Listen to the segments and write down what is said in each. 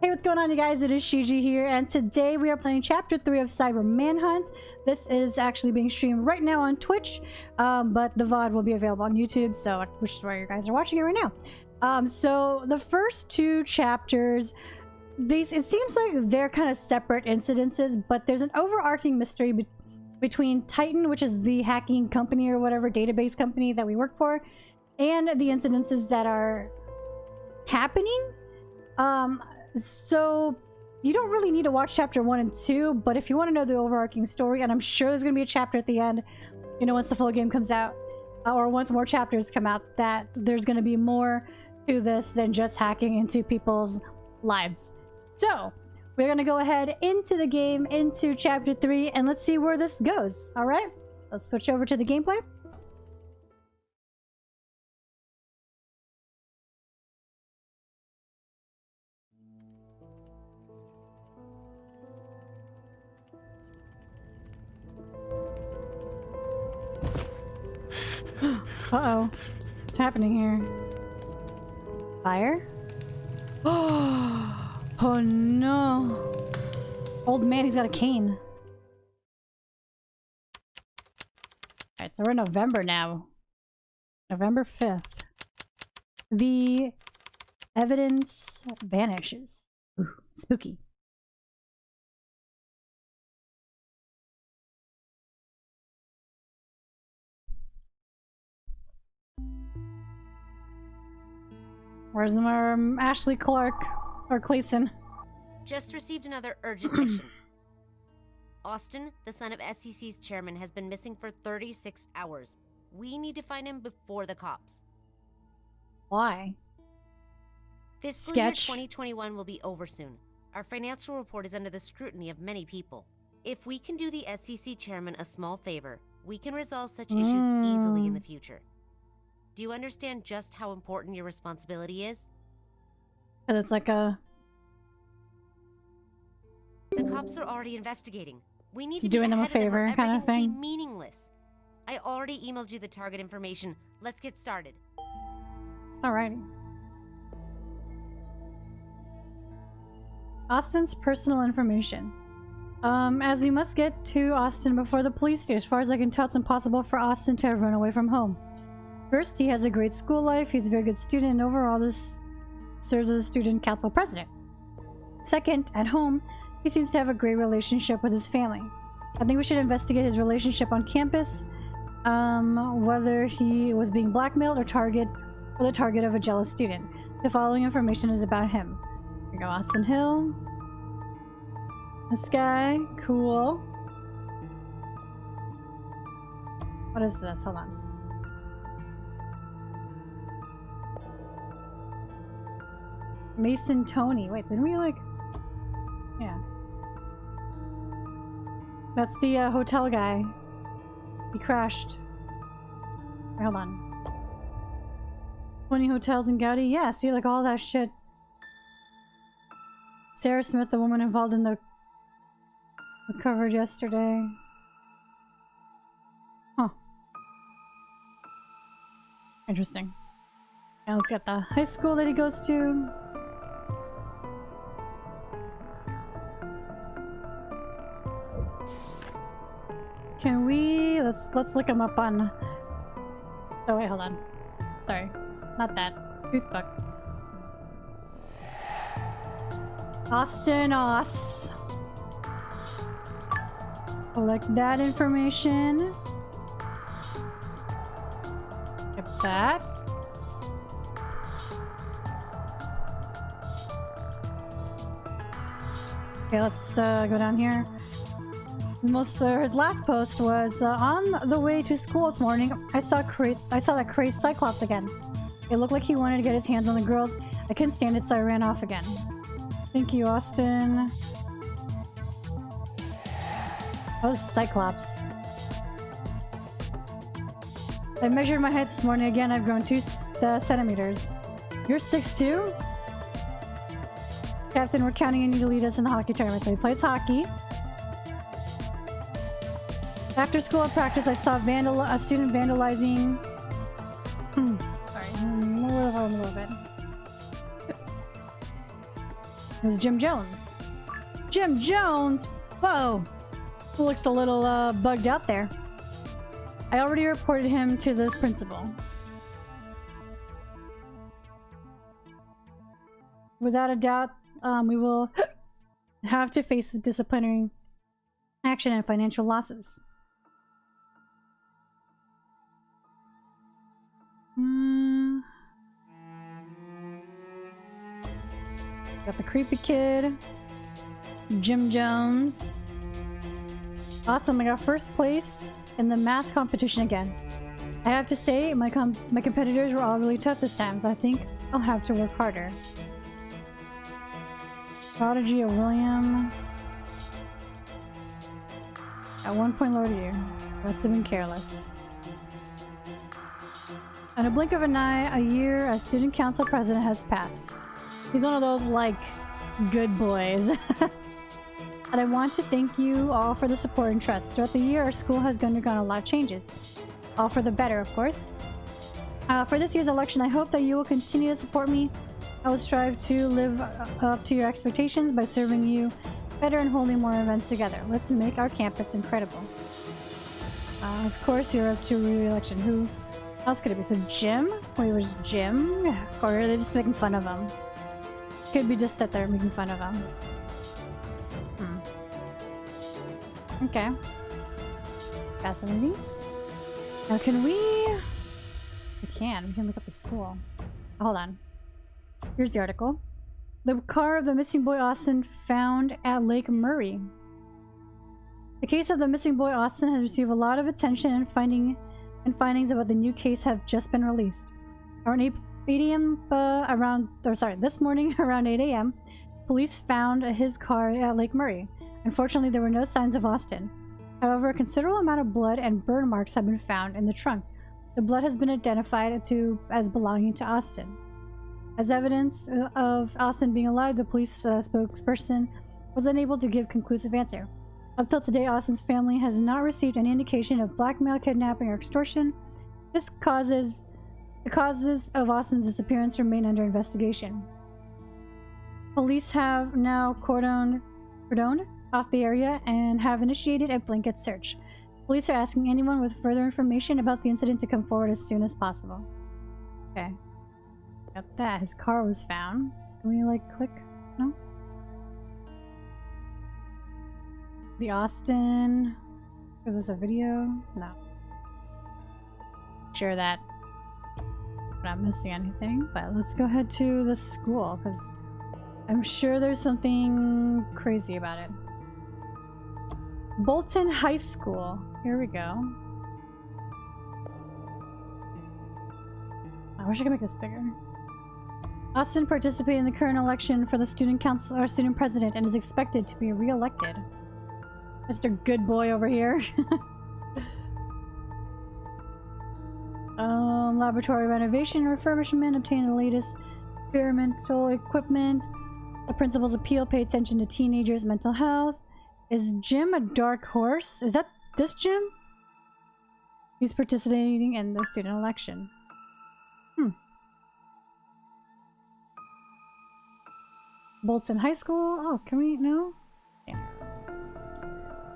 Hey, what's going on, you guys? It is SHEEGEE here, and today we are playing Chapter 3 of Cyber Manhunt. This is actually being streamed right now on Twitch, but the VOD will be available on YouTube, so which is where you guys are watching it right now. So the first two chapters, it seems like they're kind of separate incidences, but there's an overarching mystery between Titan, which is the hacking company or whatever database company that we work for, and the incidences that are happening. So you don't really need to watch chapter 1 and 2, but if you want to know the overarching story, and I'm sure there's going to be a chapter at the end, you know, once the full game comes out, or once more chapters come out, that there's going to be more to this than just hacking into people's lives. So we're going to go ahead into the game, into chapter 3, and let's see where this goes. All right, so let's switch over to the gameplay. Uh-oh. What's happening here? Fire? Oh no. Old man, he's got a cane. Alright, so we're in November now. November 5th. The evidence vanishes. Ooh, spooky. Where's our Ashley Clark or Clayson? Just received another urgent mission. Austin, the son of SEC's chairman, has been missing for 36 hours. We need to find him before the cops. Why? Fiscal year 2021 will be over soon. Our financial report is under the scrutiny of many people. If we can do the SEC chairman a small favor, we can resolve such issues easily in the future. Do you understand just how important your responsibility is? And it's like a... The cops are already investigating. We need to doing them a favor kind of thing. Will be meaningless. I already emailed you the target information. Let's get started. Alrighty. Austin's personal information. As we must get to Austin before the police do. As far as I can tell, it's impossible for Austin to have run away from home. First, he has a great school life, he's a very good student, and overall this serves as a student council president. Second, at home, he seems to have a great relationship with his family. I think we should investigate his relationship on campus, whether he was being blackmailed or the target of a jealous student. The following information is about him. Here we go, Austin Hill. This guy, cool. What is this? Hold on. Mason Tony. Wait, didn't we like... Yeah. That's the hotel guy. He crashed. Wait, hold on. 20 hotels in Gaudi? Yeah, see, like all that shit. Sarah Smith, the woman involved in the coverage yesterday. Huh. Interesting. And let's get the high school that he goes to. Can we... Let's look him up on... Oh wait, hold on. Sorry. Not that. Toothbook. Austin Oss. Collect that information. Get that. Okay, let's go down here. His last post was on the way to school this morning. I saw that crazed Cyclops again. It looked like he wanted to get his hands on the girls. I couldn't stand it, so I ran off again. Thank you, Austin. Oh, Cyclops. I measured my height this morning again. I've grown 2 centimeters. You're 6'2"? Captain, we're counting on you to lead us in the hockey tournament. So he plays hockey. After school at practice, I saw a student vandalizing... Sorry, more of a little bit. It was Jim Jones. Jim Jones! Whoa! Looks a little bugged out there. I already reported him to the principal. Without a doubt, we will have to face disciplinary action and financial losses. Got the creepy kid. Jim Jones. Awesome, I got first place in the math competition again. I have to say, my competitors were all really tough this time, so I think I'll have to work harder. Prodigy of William. At 1 point lower to you. Must have been careless. In a blink of an eye, a year as student council president has passed. He's one of those, like, good boys. And I want to thank you all for the support and trust. Throughout the year, our school has undergone a lot of changes. All for the better, of course. For this year's election, I hope that you will continue to support me. I will strive to live up to your expectations by serving you better and holding more events together. Let's make our campus incredible. Of course, you're up to re-election. Who else could it be? So Jim? Wait, it was Jim? Or are they just making fun of him? Could be just that they're making fun of him. Okay. Fascinating. Now can we... We can look up the school. Hold on. Here's the article. The car of the missing boy Austin found at Lake Murray. The case of the missing boy Austin has received a lot of attention, and findings about the new case have just been released. Around 8 a.m. This morning around 8 a.m., police found his car at Lake Murray. Unfortunately, there were no signs of Austin. However, a considerable amount of blood and burn marks have been found in the trunk. The blood has been identified as belonging to Austin. As evidence of Austin being alive, the police spokesperson was unable to give conclusive answer. Up till today, Austin's family has not received any indication of blackmail, kidnapping, or extortion. The causes of Austin's disappearance remain under investigation. Police have now cordoned off the area and have initiated a blanket search. Police are asking anyone with further information about the incident to come forward as soon as possible. Okay. Got that. His car was found. Can we, like, click? No? The Austin... Is this a video? No. Share that. I'm not missing anything, but let's go ahead to the school, because I'm sure there's something crazy about it. Bolton High School. Here we go. I wish I could make this bigger. Austin participated in the current election for the student council or student president and is expected to be re-elected. Mr. Good Boy over here. Laboratory renovation and refurbishment, obtain the latest experimental equipment. The principal's appeal, pay attention to teenagers' mental health. Is Jim a dark horse? Is that this Jim? He's participating in the student election. Bolton High School? Oh, can we? No? Yeah.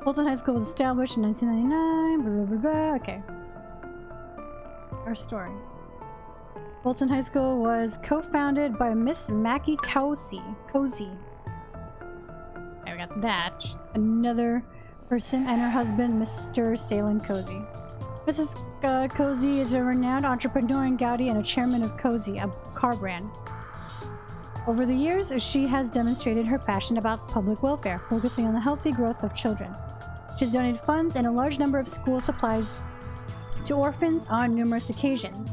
Bolton High School was established in 1999. Blah, blah, blah, blah. Okay. Our story. Bolton High School was co-founded by Miss Mackie Cozy. Okay, we got that. Another person and her husband, Mr. Salem Cozy. Mrs. Cozy is a renowned entrepreneur in Gaudi and a chairman of Cozy, a car brand. Over the years, she has demonstrated her passion about public welfare, focusing on the healthy growth of children. She has donated funds and a large number of school supplies to orphans on numerous occasions.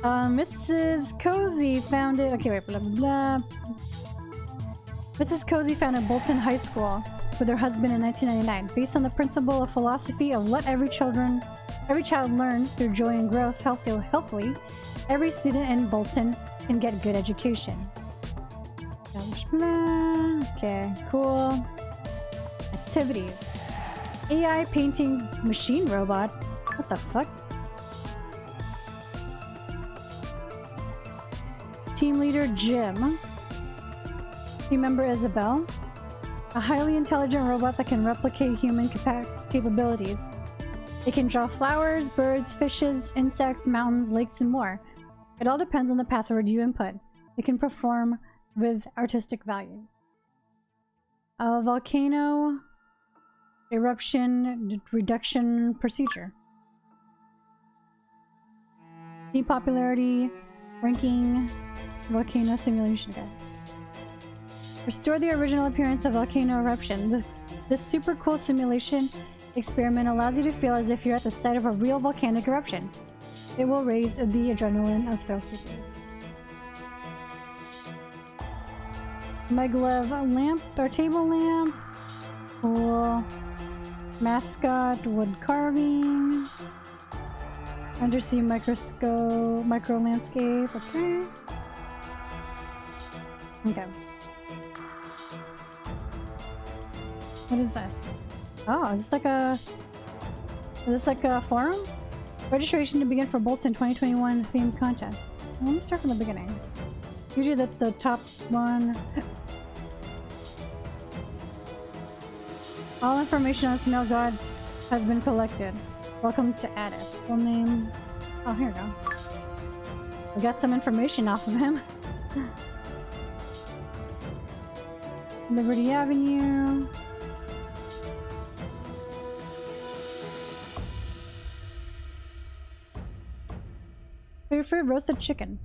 Mrs. Cozy founded... Okay, wait, blah, blah, blah. Mrs. Cozy founded Bolton High School with her husband in 1999, based on the principle of philosophy of let every child learn through joy and growth healthily. Every student in Bolton can get good education. Okay, cool. Activities. AI painting machine robot. What the fuck? Team leader Jim. Team member Isabel. A highly intelligent robot that can replicate human capabilities. It can draw flowers, birds, fishes, insects, mountains, lakes, and more. It all depends on the password you input. It can perform with artistic value. A volcano eruption reduction procedure. Depopularity ranking volcano simulation guide. Restore the original appearance of volcano eruption. This super cool simulation experiment allows you to feel as if you're at the site of a real volcanic eruption. It will raise the adrenaline of thrill seekers. Maglev lamp or table lamp. Cool. Mascot wood carving. Undersea microscope, micro landscape. Okay. Okay. What is this? Oh, is this like a forum? Registration to begin for Bolton 2021 themed contest. Let me start from the beginning. Usually the top one. All information on Snail God has been collected. Welcome to Adif. Full name. Oh, here we go. We got some information off of him. Liberty Avenue. Favorite food, roasted chicken.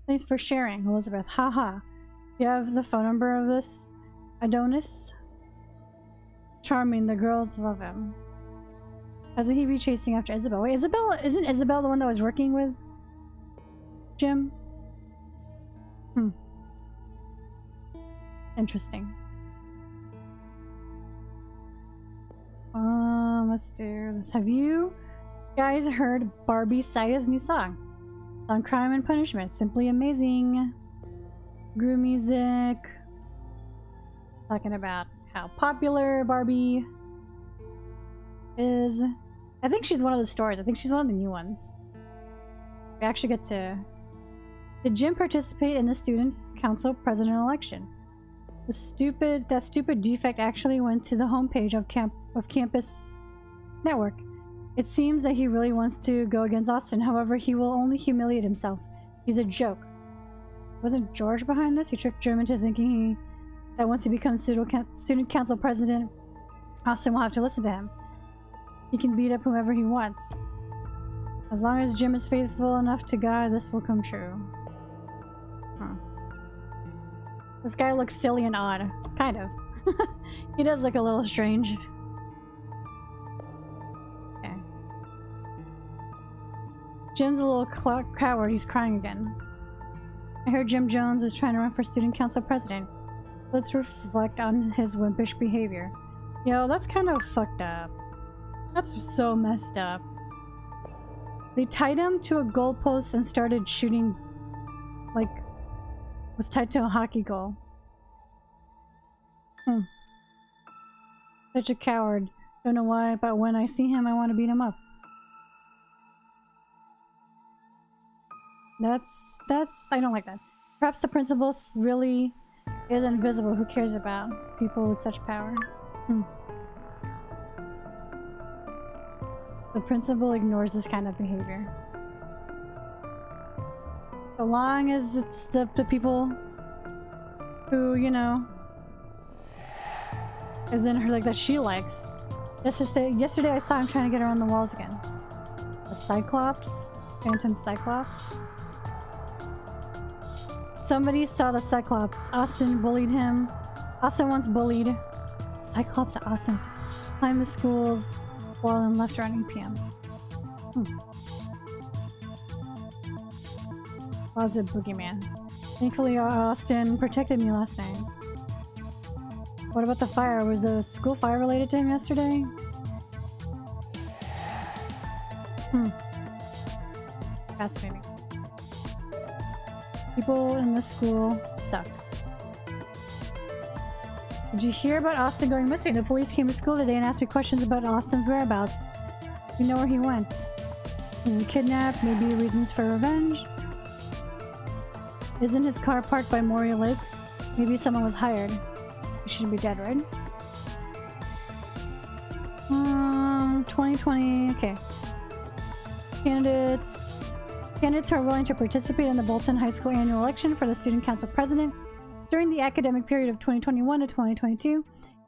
Thanks for sharing, Elizabeth. Haha. Do you have the phone number of this Adonis? Charming, the girls love him. Hasn't he be chasing after Isabel? Wait, isn't Isabel the one that was working with Jim? Interesting. Let's do this. Have you guys heard Barbie Saya's new song? On Crime and Punishment. Simply amazing. Groove music. Talking about how popular Barbie is. I think she's one of the stores. I think she's one of the new ones. We actually get to... Did Jim participate in the student council president election? That stupid defect actually went to the homepage of Campus Network. It seems that he really wants to go against Austin. However, he will only humiliate himself. He's a joke. Wasn't George behind this? He tricked Jim into thinking that once he becomes student council president, Austin will have to listen to him. He can beat up whoever he wants. As long as Jim is faithful enough to God, this will come true. Huh. This guy looks silly and odd. Kind of. He does look a little strange. Okay. Jim's a little coward. He's crying again. I heard Jim Jones is trying to run for student council president. Let's reflect on his wimpish behavior. Yo, that's kind of fucked up. That's so messed up. They tied him to a goalpost and started shooting, like, was tied to a hockey goal. Such a coward. Don't know why, but when I see him, I want to beat him up. I don't like that. Perhaps the principal really is invisible. Who cares about people with such power? The principal ignores this kind of behavior. So long as it's the people who, you know, is in her, like, that she likes. Yesterday I saw him trying to get around the walls again. The Cyclops? Phantom Cyclops? Somebody saw the Cyclops. Austin bullied him. Austin once bullied Cyclops at Austin. Climbed the schools while and left around 8 p.m. Closet boogeyman. Thankfully, Austin protected me last night. What about the fire? Was the school fire related to him yesterday? Fascinating. People in the school suck. Did you hear about Austin going missing? The police came to school today and asked me questions about Austin's whereabouts. We know where he went. Was he kidnapped? Maybe reasons for revenge? Isn't his car parked by Moria Lake? Maybe someone was hired. He shouldn't be dead, right? 2020, okay. Candidates who are willing to participate in the Bolton High School annual election for the Student Council President during the academic period of 2021 to 2022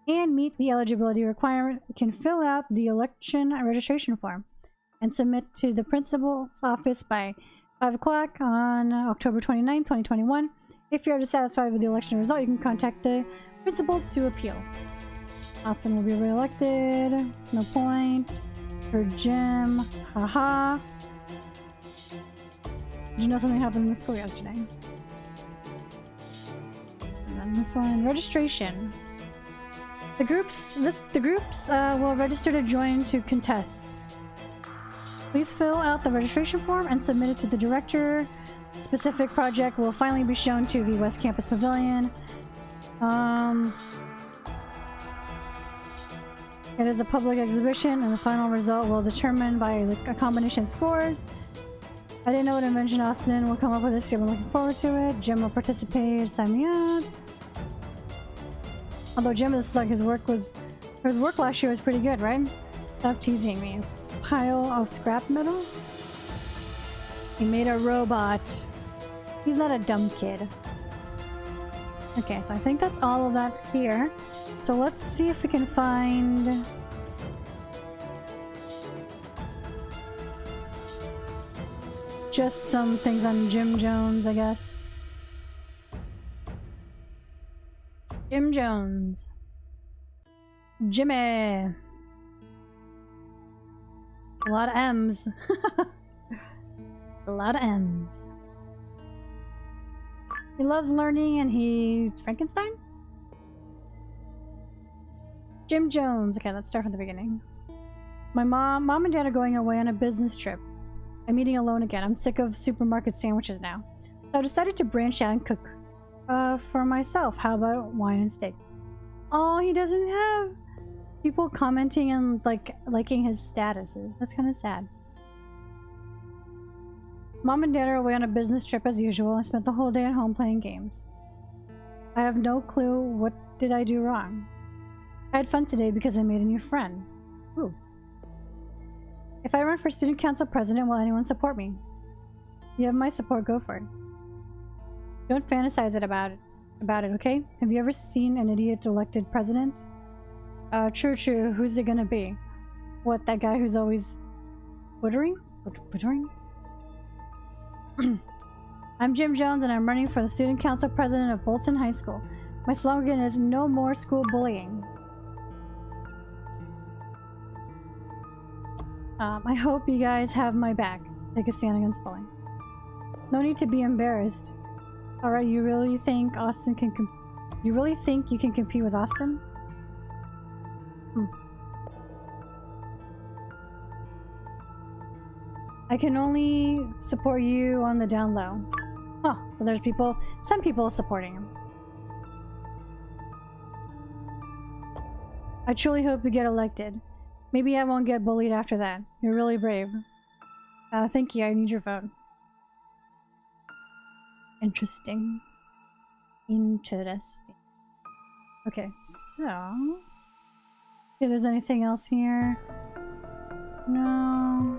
and meet the eligibility requirement can fill out the election registration form and submit to the principal's office by 5 o'clock on October 29, 2021. If you're dissatisfied with the election result, you can contact the principal to appeal. Austin will be re-elected. No point. For Jim. Haha. Did you know something happened in the school yesterday? And then this one. Registration. The groups will register to join to contest. Please fill out the registration form and submit it to the director. Specific project will finally be shown to the West Campus Pavilion. It is a public exhibition and the final result will be determined by a combination of scores. I didn't know what invention Austin will come up with this year. I'm looking forward to it. Jim will participate. Sign me up. Although Jim is like his work last year was pretty good, right? Stop teasing me. Pile of scrap metal? He made a robot. He's not a dumb kid. Okay, so I think that's all of that here. So let's see if we can find... just some things on Jim Jones, I guess. Jim Jones. Jimmy. A lot of M's. A lot of M's. He loves learning and he's Frankenstein? Jim Jones. Okay, let's start from the beginning. My mom and dad are going away on a business trip. I'm eating alone again. I'm sick of supermarket sandwiches now. So I decided to branch out and cook for myself. How about wine and steak? Oh, he doesn't have people commenting and liking his statuses. That's kind of sad. Mom and dad are away on a business trip as usual. I spent the whole day at home playing games. I have no clue what did I do wrong. I had fun today because I made a new friend. Ooh. If I run for student council president, will anyone support me? You have my support, go for it. Don't fantasize about it, okay? Have you ever seen an idiot elected president? True. Who's it gonna be? What, that guy who's always... Twittering? I'm Jim Jones and I'm running for the student council president of Bolton High School. My slogan is no more school bullying. I hope you guys have my back. Take a stand against bullying. No need to be embarrassed. Alright, you really think Austin can you really think you can compete with Austin? I can only support you on the down low. Oh, so there's some people supporting him. I truly hope you get elected. Maybe I won't get bullied after that. You're really brave. Thank you, I need your vote. Interesting. Okay, so... if there's anything else here. No.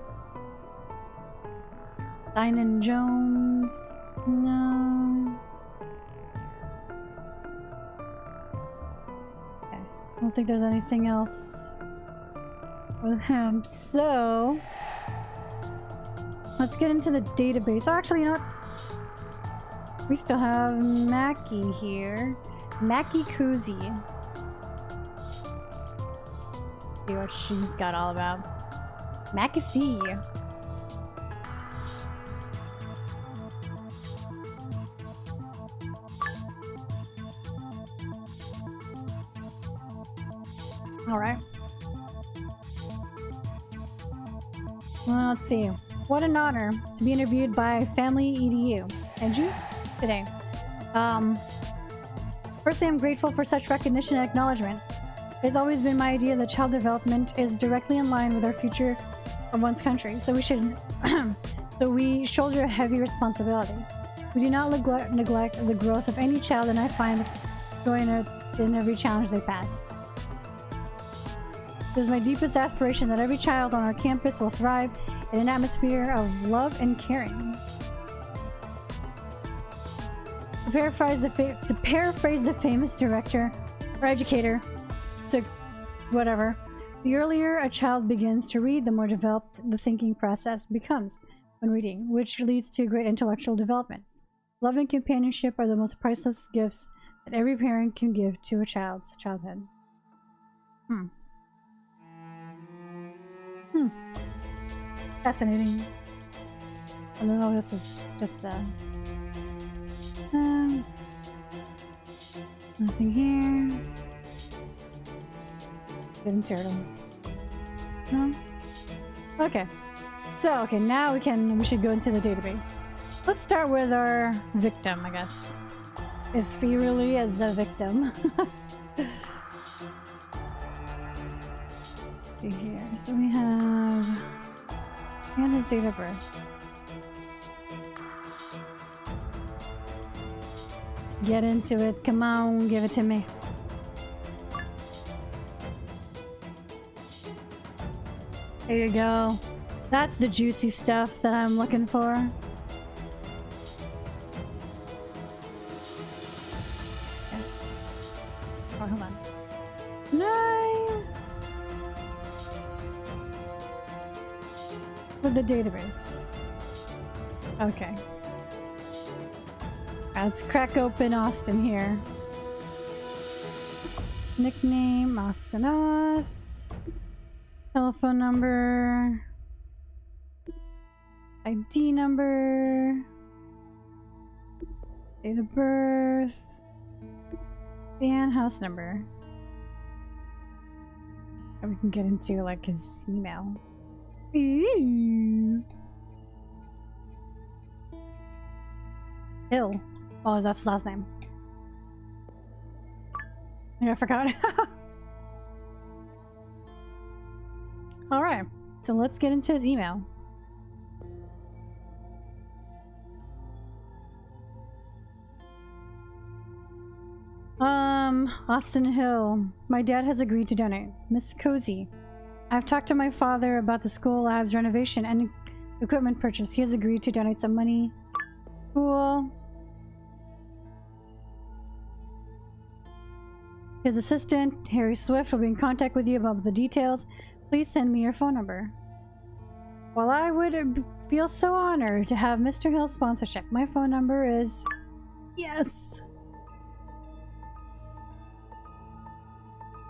Dinan Jones. No. Okay, I don't think there's anything else with him. So let's get into the database. Oh, actually, you know what? We still have Mackie here. Mackie Kuzi. See what she's got all about. Mackie C. Alright. Well, let's see. What an honor to be interviewed by Family EDU. And you? Today. Firstly, I'm grateful for such recognition and acknowledgement. It has always been my idea that child development is directly in line with our future of one's country, so we shoulder a heavy responsibility. We do not neglect the growth of any child, and I find joy in every challenge they pass. It is my deepest aspiration that every child on our campus will thrive in an atmosphere of love and caring. To paraphrase the famous director or educator, so whatever, the earlier a child begins to read, the more developed the thinking process becomes when reading, which leads to great intellectual development. Love and companionship are the most priceless gifts that every parent can give to a child's childhood. Fascinating. I don't know, this is just nothing here. Getting turtle. No? Okay. So, okay, now we should go into the database. Let's start with our victim, I guess. If he really is a victim. Let's see here. So we have... and his date of birth. Get into it. Come on, give it to me. There you go. That's the juicy stuff that I'm looking for. Okay. Oh, hold on. No! With the database. Okay. Let's crack open Austin here. Nickname, Austin Oss. Telephone number. ID number. Date of birth. And house number. And we can get into like his email. Hill. Oh, that's his last name. I forgot. Alright, so let's get into his email. Austin Hill. My dad has agreed to donate. Miss Cozy. I've talked to my father about the school lab's renovation and equipment purchase. He has agreed to donate some money. Cool. His assistant, Harry Swift, will be in contact with you about the details. Please send me your phone number. While I would feel so honored to have Mr. Hill's sponsorship, my phone number is... Yes!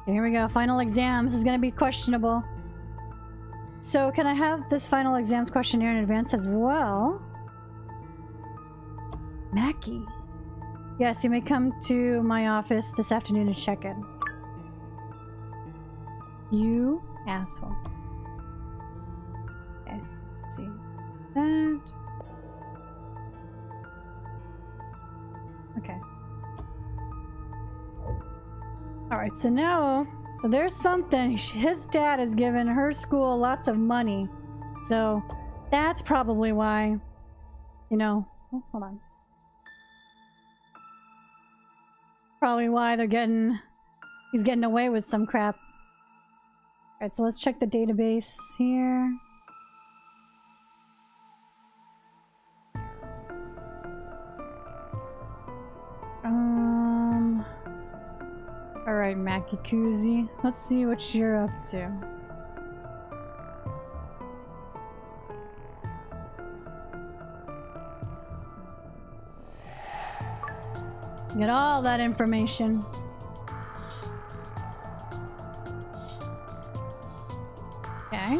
Okay, here we go. Final exam. This is going to be questionable. So, can I have this final exams questionnaire in advance as well? Mackie. Yes, you may come to my office this afternoon to check in. You asshole. Okay, let's see. That. Okay. Alright, so now... So there's something. His dad has given her school lots of money. So that's probably why... You know... Oh, hold on. Probably why they're getting... He's getting away with some crap. Alright, so let's check the database here. Alright, Mackie Kuzi. Let's see what you're up to. Get all that information. Okay.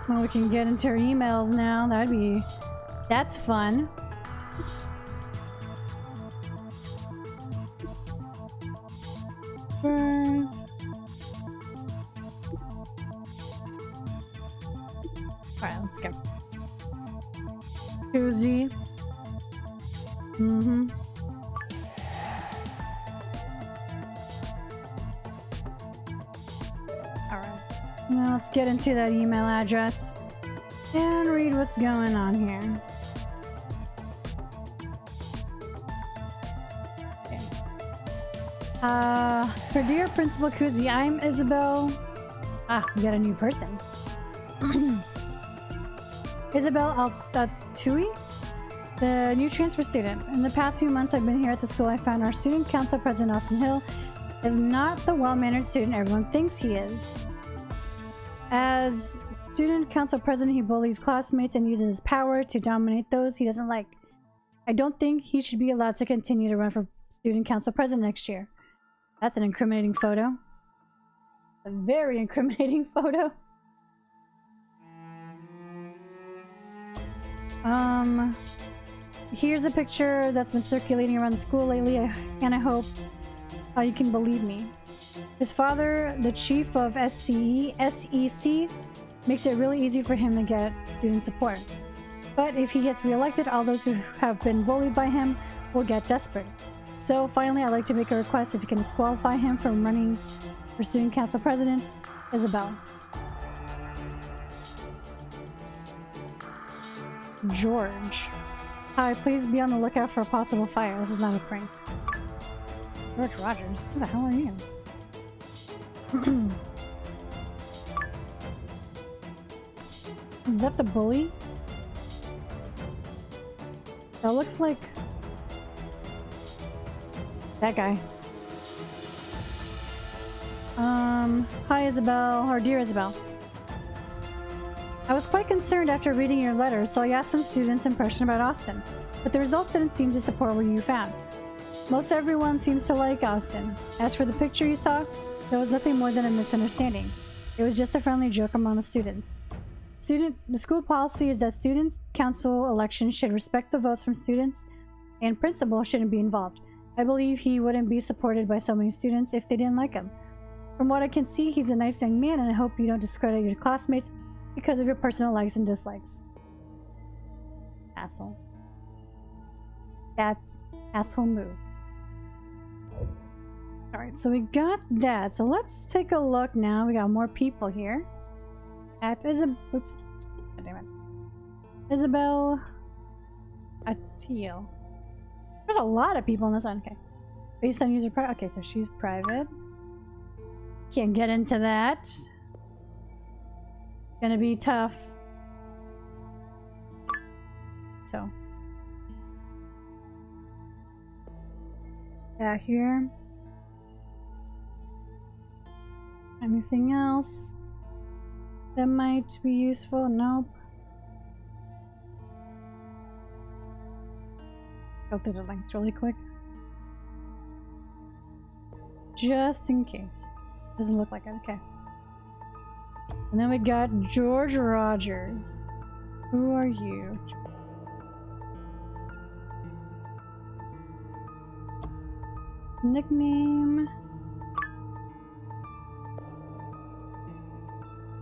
Well, we can get into our emails now. That's fun. Alright, let's go. Kuzi. Mm-hmm. Now let's get into that email address and read what's going on here. Okay. For dear Principal Kuzi, I'm Isabel. Ah, we got a new person. Isabel Altui, the new transfer student. In the past few months I've been here at the school, I found our student council president, Austin Hill, is not the well-mannered student everyone thinks he is. As student council president, he bullies classmates and uses his power to dominate those he doesn't like. I don't think he should be allowed to continue to run for student council president next year. That's an incriminating photo. A very incriminating photo. Here's a picture that's been circulating around the school lately, and I hope you can believe me. His father, the chief of SEC, makes it really easy for him to get student support. But if he gets reelected, all those who have been bullied by him will get desperate. So finally, I'd like to make a request if you can disqualify him from running for student council president. Isabel. George. Hi, please be on the lookout for a possible fire. This is not a prank. George Rogers. Who the hell are you? Is that the bully? That looks like that guy. Hi Isabel, or dear Isabel. I was quite concerned after reading your letter, so I asked some students' impression about Austin, but the results didn't seem to support what you found. Most everyone seems to like Austin. As for the picture you saw, there was nothing more than a misunderstanding. It was just a friendly joke among the students. The school policy is that students' council elections should respect the votes from students, and principal shouldn't be involved. I believe he wouldn't be supported by so many students if they didn't like him. From what I can see, he's a nice young man, and I hope you don't discredit your classmates because of your personal likes and dislikes. Asshole. That's asshole move. Alright, so we got that. So let's take a look now. We got more people here. At Isabel. Oops. God damn it. Isabel Atil. There's a lot of people in this one. Okay. Based on user private. Okay, so she's private. Can't get into that. Gonna be tough. So. Back here. Anything else that might be useful? Nope. Go through the links really quick. Just in case. Doesn't look like it. Okay. And then we got George Rogers. Who are you? Nickname.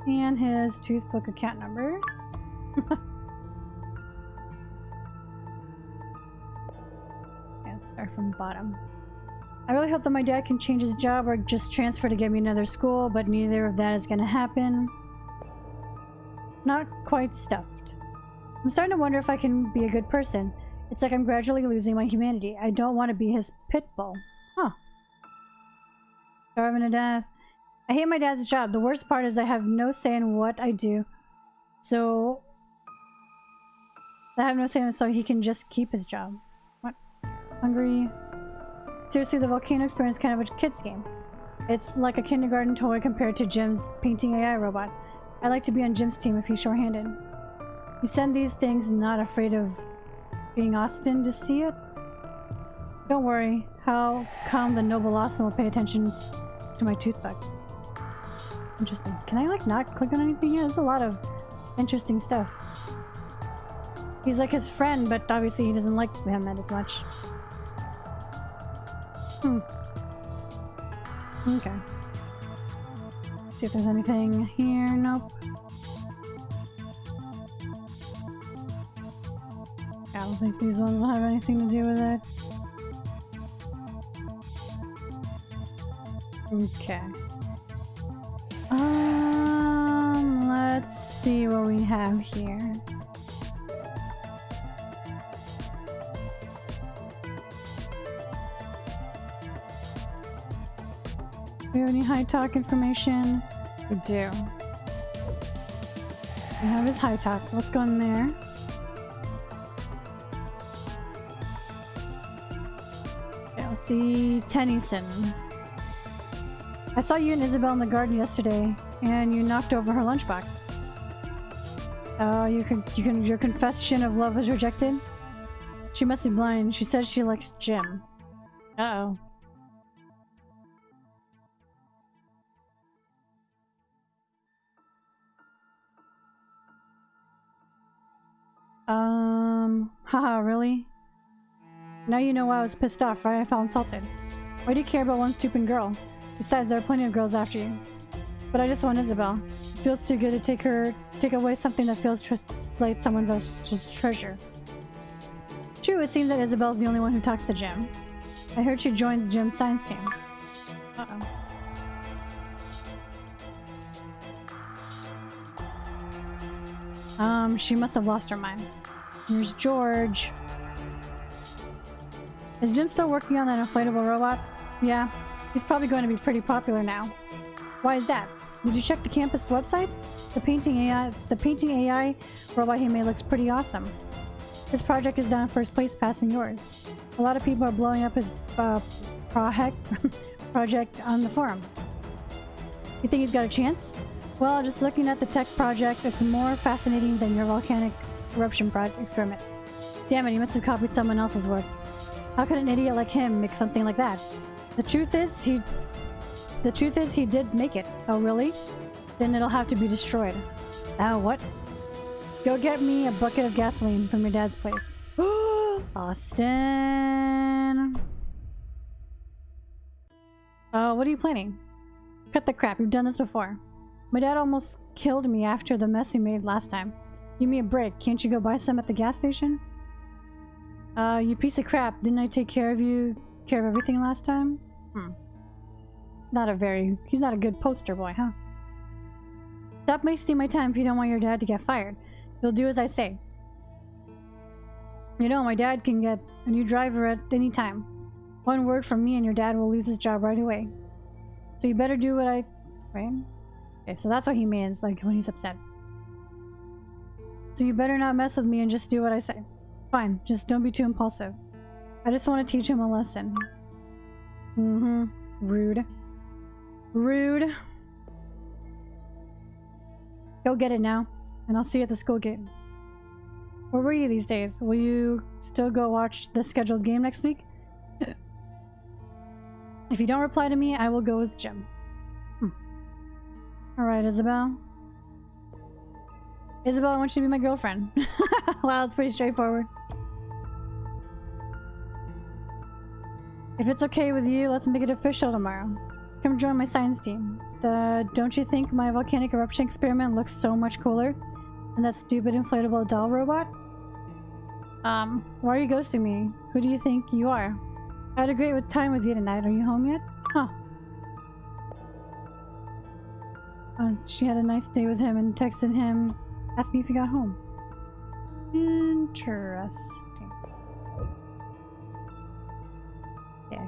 And his toothbook account number. Let's start from the bottom. I really hope that my dad can change his job or just transfer to get me another school, but neither of that is going to happen. Not quite stuffed. I'm starting to wonder if I can be a good person. It's like I'm gradually losing my humanity. I don't want to be his pit bull. Huh. Starving to death. I hate my dad's job. The worst part is I have no say in what I do. So he can just keep his job. What? Hungry. Seriously, the volcano experience is kind of a kid's game. It's like a kindergarten toy compared to Jim's painting AI robot. I'd like to be on Jim's team if he's short-handed. You send these things not afraid of being Austin to see it? Don't worry. How come the noble Austin will pay attention to my toothpick? Interesting. Can I like not click on anything here? There's a lot of interesting stuff. He's like his friend, but obviously he doesn't like him that as much. Okay. Let's see if there's anything here. Nope. I don't think these ones will have anything to do with it. Okay. 「 Cyber Manhunt は Ah. have here? Do we have any high talk information? We do. We have his high talk. So let's go in there. Okay, let's see. Tennyson. I saw you and Isabel in the garden yesterday, and you knocked over her lunchbox. Oh, your confession of love was rejected? She must be blind. She says she likes Jim. Uh-oh. Haha, really? Now you know why I was pissed off, right? I felt insulted. Why do you care about one stupid girl? Besides, there are plenty of girls after you. But I just want Isabel. It feels too good to take away something that feels like someone's just treasure. True, it seems that Isabel's the only one who talks to Jim. I heard she joins Jim's science team. She must have lost her mind. Here's George. Is Jim still working on that inflatable robot? Yeah. He's probably going to be pretty popular now. Why is that? Did you check the campus website? The painting AI robot he made looks pretty awesome. His project is down in first place, passing yours. A lot of people are blowing up his project on the forum. You think he's got a chance? Well, just looking at the tech projects, it's more fascinating than your volcanic eruption experiment. Damn it, he must have copied someone else's work. How could an idiot like him make something like that? The truth is he did make it. Oh, really? Then it'll have to be destroyed. Oh, what? Go get me a bucket of gasoline from your dad's place. Austin! What are you planning? Cut the crap, you've done this before. My dad almost killed me after the mess he made last time. Give me a break. Can't you go buy some at the gas station? You piece of crap. Didn't I take care of everything last time? He's not a good poster boy, huh? Stop wasting my time if you don't want your dad to get fired. You'll do as I say. You know, my dad can get a new driver at any time. One word from me and your dad will lose his job right away. So you better do what I... Right? Okay, so that's what he means, like, when he's upset. So you better not mess with me and just do what I say. Fine, just don't be too impulsive. I just want to teach him a lesson. Rude. Rude. Go get it now, and I'll see you at the school gate. Where were you these days? Will you still go watch the scheduled game next week? If you don't reply to me, I will go with Jim. Alright, Isabel. Isabel, I want you to be my girlfriend. Wow, it's pretty straightforward. If it's okay with you, let's make it official tomorrow. Come join my science team. Don't you think my volcanic eruption experiment looks so much cooler than that stupid inflatable doll robot? Why are you ghosting me? Who do you think you are? I had a great time with you tonight. Are you home yet? Huh. She had a nice day with him and texted him asking if he got home. Interesting. Okay.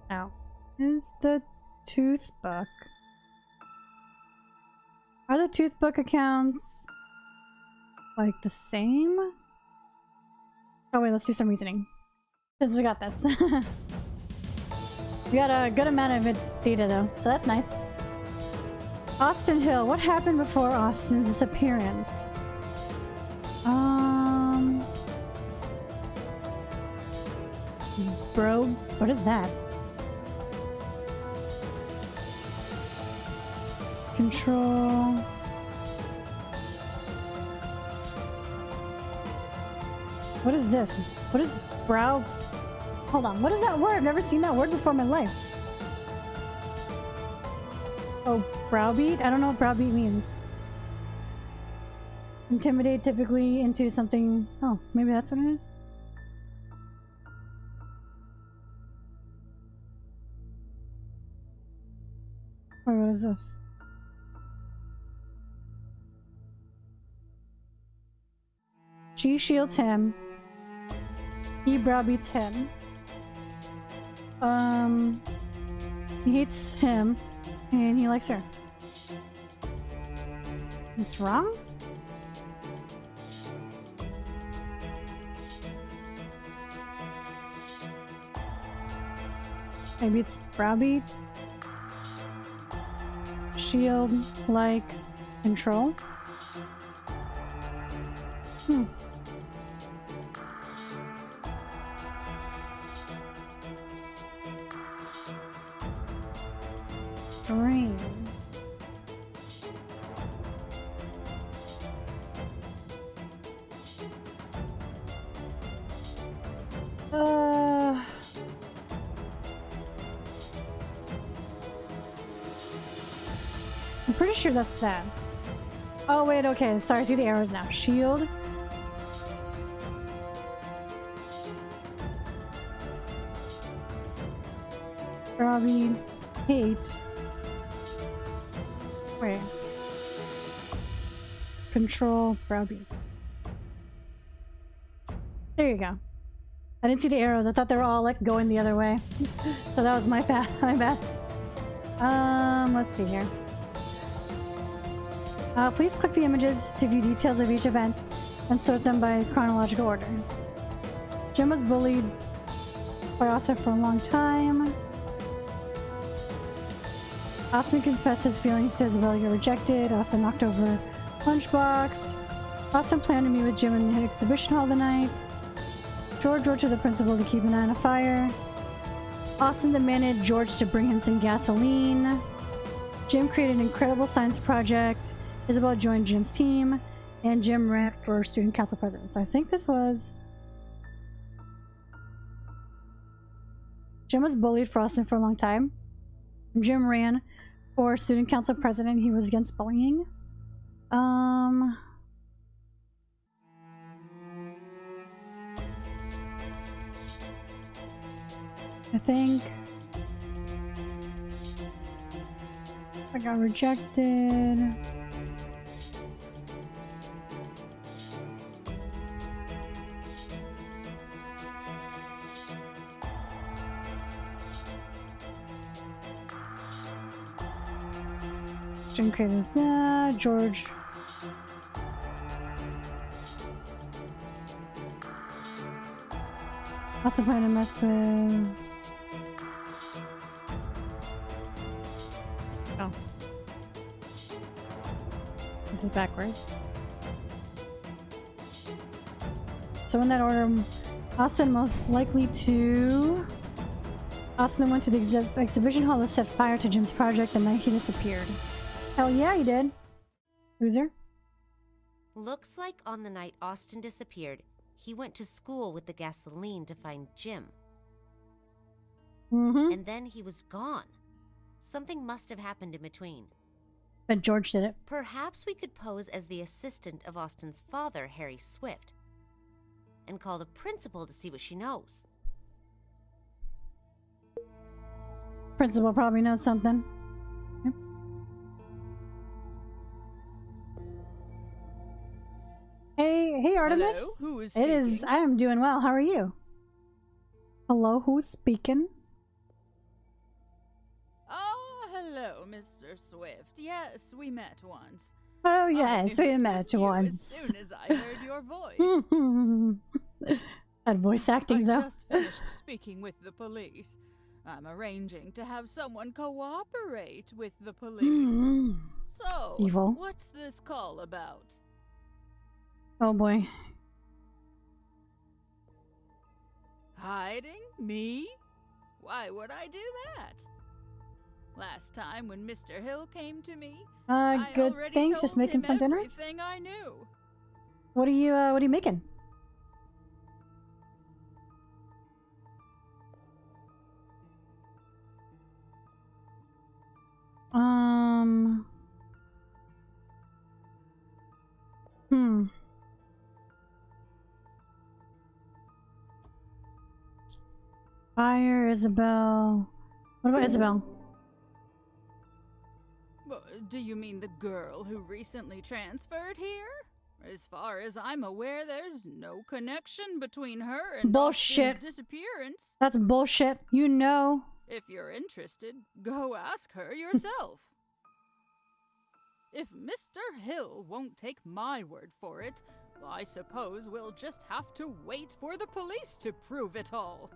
Now, is the toothbook. Are the toothbook accounts like the same? Oh wait, let's do some reasoning. Since we got this. We got a good amount of data though, so that's nice. Austin Hill. What happened before Austin's disappearance? Bro, what is that? Control. What is this? What is brow? Hold on, what is that word? I've never seen that word before in my life. Oh, browbeat? I don't know what browbeat means. Intimidate typically into something... Oh, maybe that's what it is? Or what is this? She shields him. He browbeats him. He hates him, and he likes her. What's wrong? Maybe it's browbeat. Shield, like, control. Dream. I'm pretty sure that's that. Oh wait, okay, sorry, I see the arrows now. Shield. Robbie. Hate. Wait. Control. Browbeat. There you go. I didn't see the arrows. I thought they were all like going the other way. So that was my bad. My bad. Let's see here. Please click the images to view details of each event and sort them by chronological order. Jim was bullied by Austin for a long time. Austin confessed his feelings to Isabel, get rejected. Austin knocked over lunchbox. Austin planned to meet with Jim in the exhibition hall the night. George wrote to the principal to keep an eye on a fire. Austin demanded George to bring him some gasoline. Jim created an incredible science project. Isabel joined Jim's team, and Jim ran for student council president. So I think this was... Jim was bullied for Austin for a long time. Jim ran for student council president. He was against bullying. I think I got rejected. Jim created that. George. Also planning to mess with... Oh. This is backwards. So in that order, Austin most likely to... Austin went to the exhibition hall to set fire to Jim's project the night he disappeared. Hell yeah, he did. Loser. Looks like on the night Austin disappeared, he went to school with the gasoline to find Jim. And then he was gone. Something must have happened in between. But George did it. Perhaps we could pose as the assistant of Austin's father, Harry Swift, and call the principal to see what she knows. Principal probably knows something. Yep. Hey Artemis. Hello? Who is speaking? It is. I am doing well. How are you? Hello, who's speaking? Oh, hello, Mr. Swift. Yes, we met once. Oh I yes, knew we it met was you once. As soon as I heard your voice. That voice acting, I though. just finished speaking with the police. I'm arranging to have someone cooperate with the police. So, Evil. what's this call about? Oh boy. Hiding? Me? Why would I do that? Last time when Mr. Hill came to me, I good. already Thanks. told Just making him some dinner. everything I knew. What are you making? Fire, Isabel. What about Isabel? Do you mean the girl who recently transferred here? As far as I'm aware, there's no connection between her and Bullshit. Austin's disappearance. That's bullshit. You know. If you're interested, go ask her yourself. If Mr. Hill won't take my word for it, I suppose we'll just have to wait for the police to prove it all.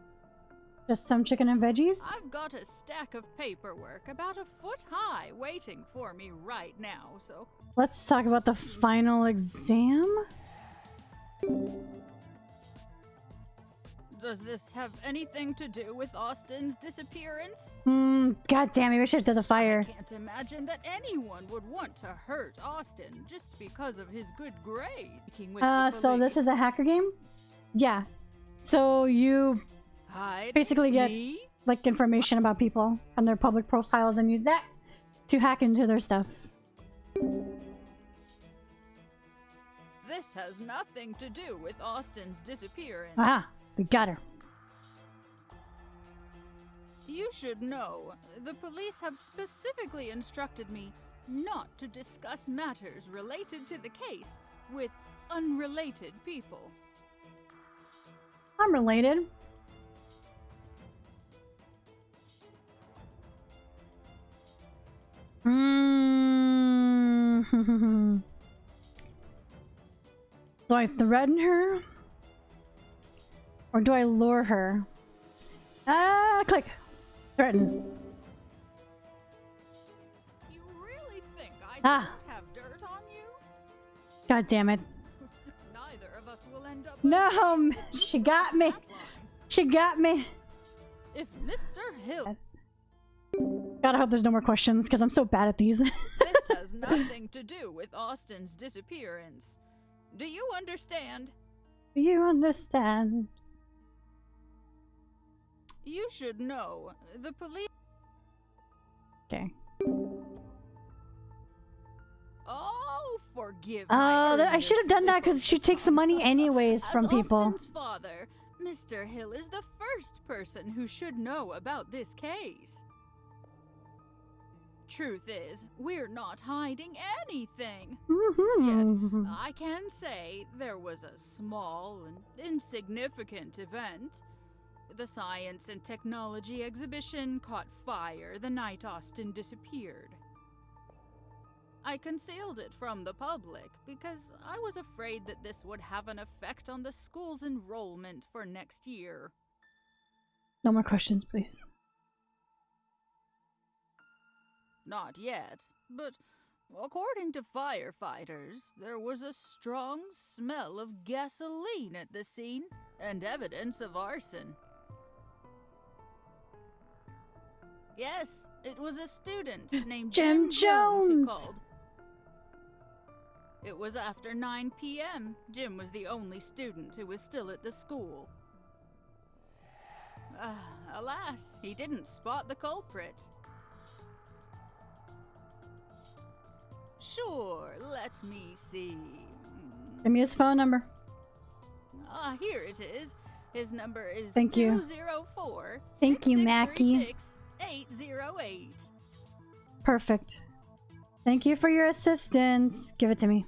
Just some chicken and veggies? I've got a stack of paperwork about a foot high waiting for me right now, so... Let's talk about the final exam. Does this have anything to do with Austin's disappearance? God damn it, we should have done the fire. I can't imagine that anyone would want to hurt Austin just because of his good grade. So this is a hacker game? Yeah. So you basically get like information about people on their public profiles and use that to hack into their stuff. This has nothing to do with Austin's disappearance. Ah, we got her. You should know, the police have specifically instructed me not to discuss matters related to the case with unrelated people. I'm related. Do I threaten her? Or do I lure her? Click. Threaten. You really think I Ah. don't have dirt on you? God damn it. Neither of us will end up... No, she got me. She got me. If Mr. Hill... God, I hope there's no more questions because I'm so bad at these. This has nothing to do with Austin's disappearance. Do you understand? Do you understand? You should know, the police... Okay. Oh, forgive me. I should have done that because she takes the money anyways from people. As Austin's father, Mr. Hill is the first person who should know about this case. Truth is, we're not hiding anything. Yet, I can say there was a small and insignificant event. The Science and Technology exhibition caught fire the night Austin disappeared. I concealed it from the public because I was afraid that this would have an effect on the school's enrollment for next year. No more questions, please. Not yet, but according to firefighters, there was a strong smell of gasoline at the scene and evidence of arson. Yes, it was a student named Jim Jones who called. It was after 9 p.m. Jim was the only student who was still at the school. Alas, he didn't spot the culprit. Sure, let me see. Give me his phone number. Here it is. His number is Thank you. 204 Thank you, Mackie. 808. Perfect. Thank you for your assistance. Give it to me.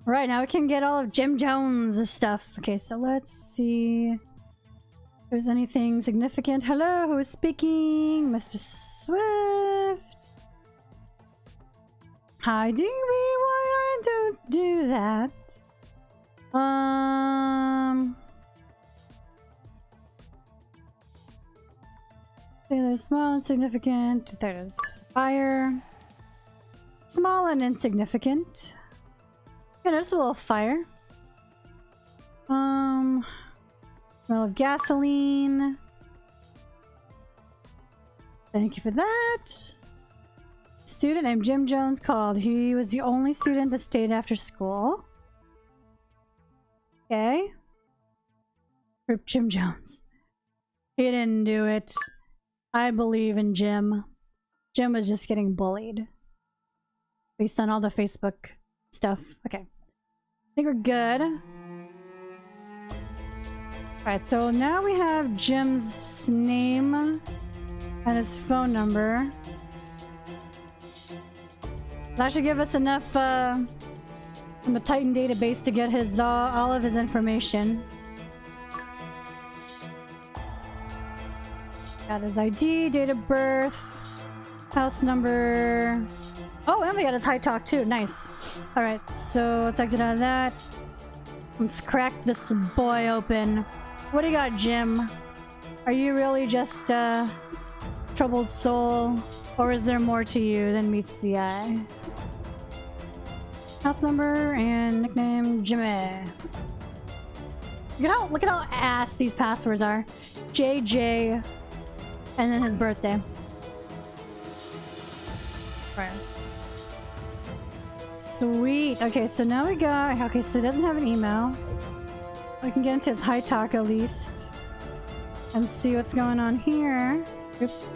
Right, now we can get all of Jim Jones' stuff. Okay, so let's see if there's anything significant. Hello, who is speaking? Mr. Swift. Hi, DB, why I don't do that? There's small and significant. There's fire. Small and insignificant. Yeah, there's a little fire. Smell of gasoline. Thank you for that. Student named Jim Jones called. He was the only student that stayed after school. Okay. Rip Jim Jones. He didn't do it. I believe in Jim. Jim was just getting bullied. Based on all the Facebook stuff. Okay. I think we're good. Alright, so now we have Jim's name and his phone number. That should give us enough from the Titan database to get his all of his information. Got his ID, date of birth, house number. Oh, and we got his high talk too. Nice. All right, so let's exit out of that. Let's crack this boy open. What do you got, Jim? Are you really just a troubled soul, or is there more to you than meets the eye? House number and nickname Jimmy. Look at how ass these passwords are. JJ, and then his birthday. Right. Sweet. Okay, so now we got. Okay, so he doesn't have an email. We can get into his high talk at least and see what's going on here. Oops.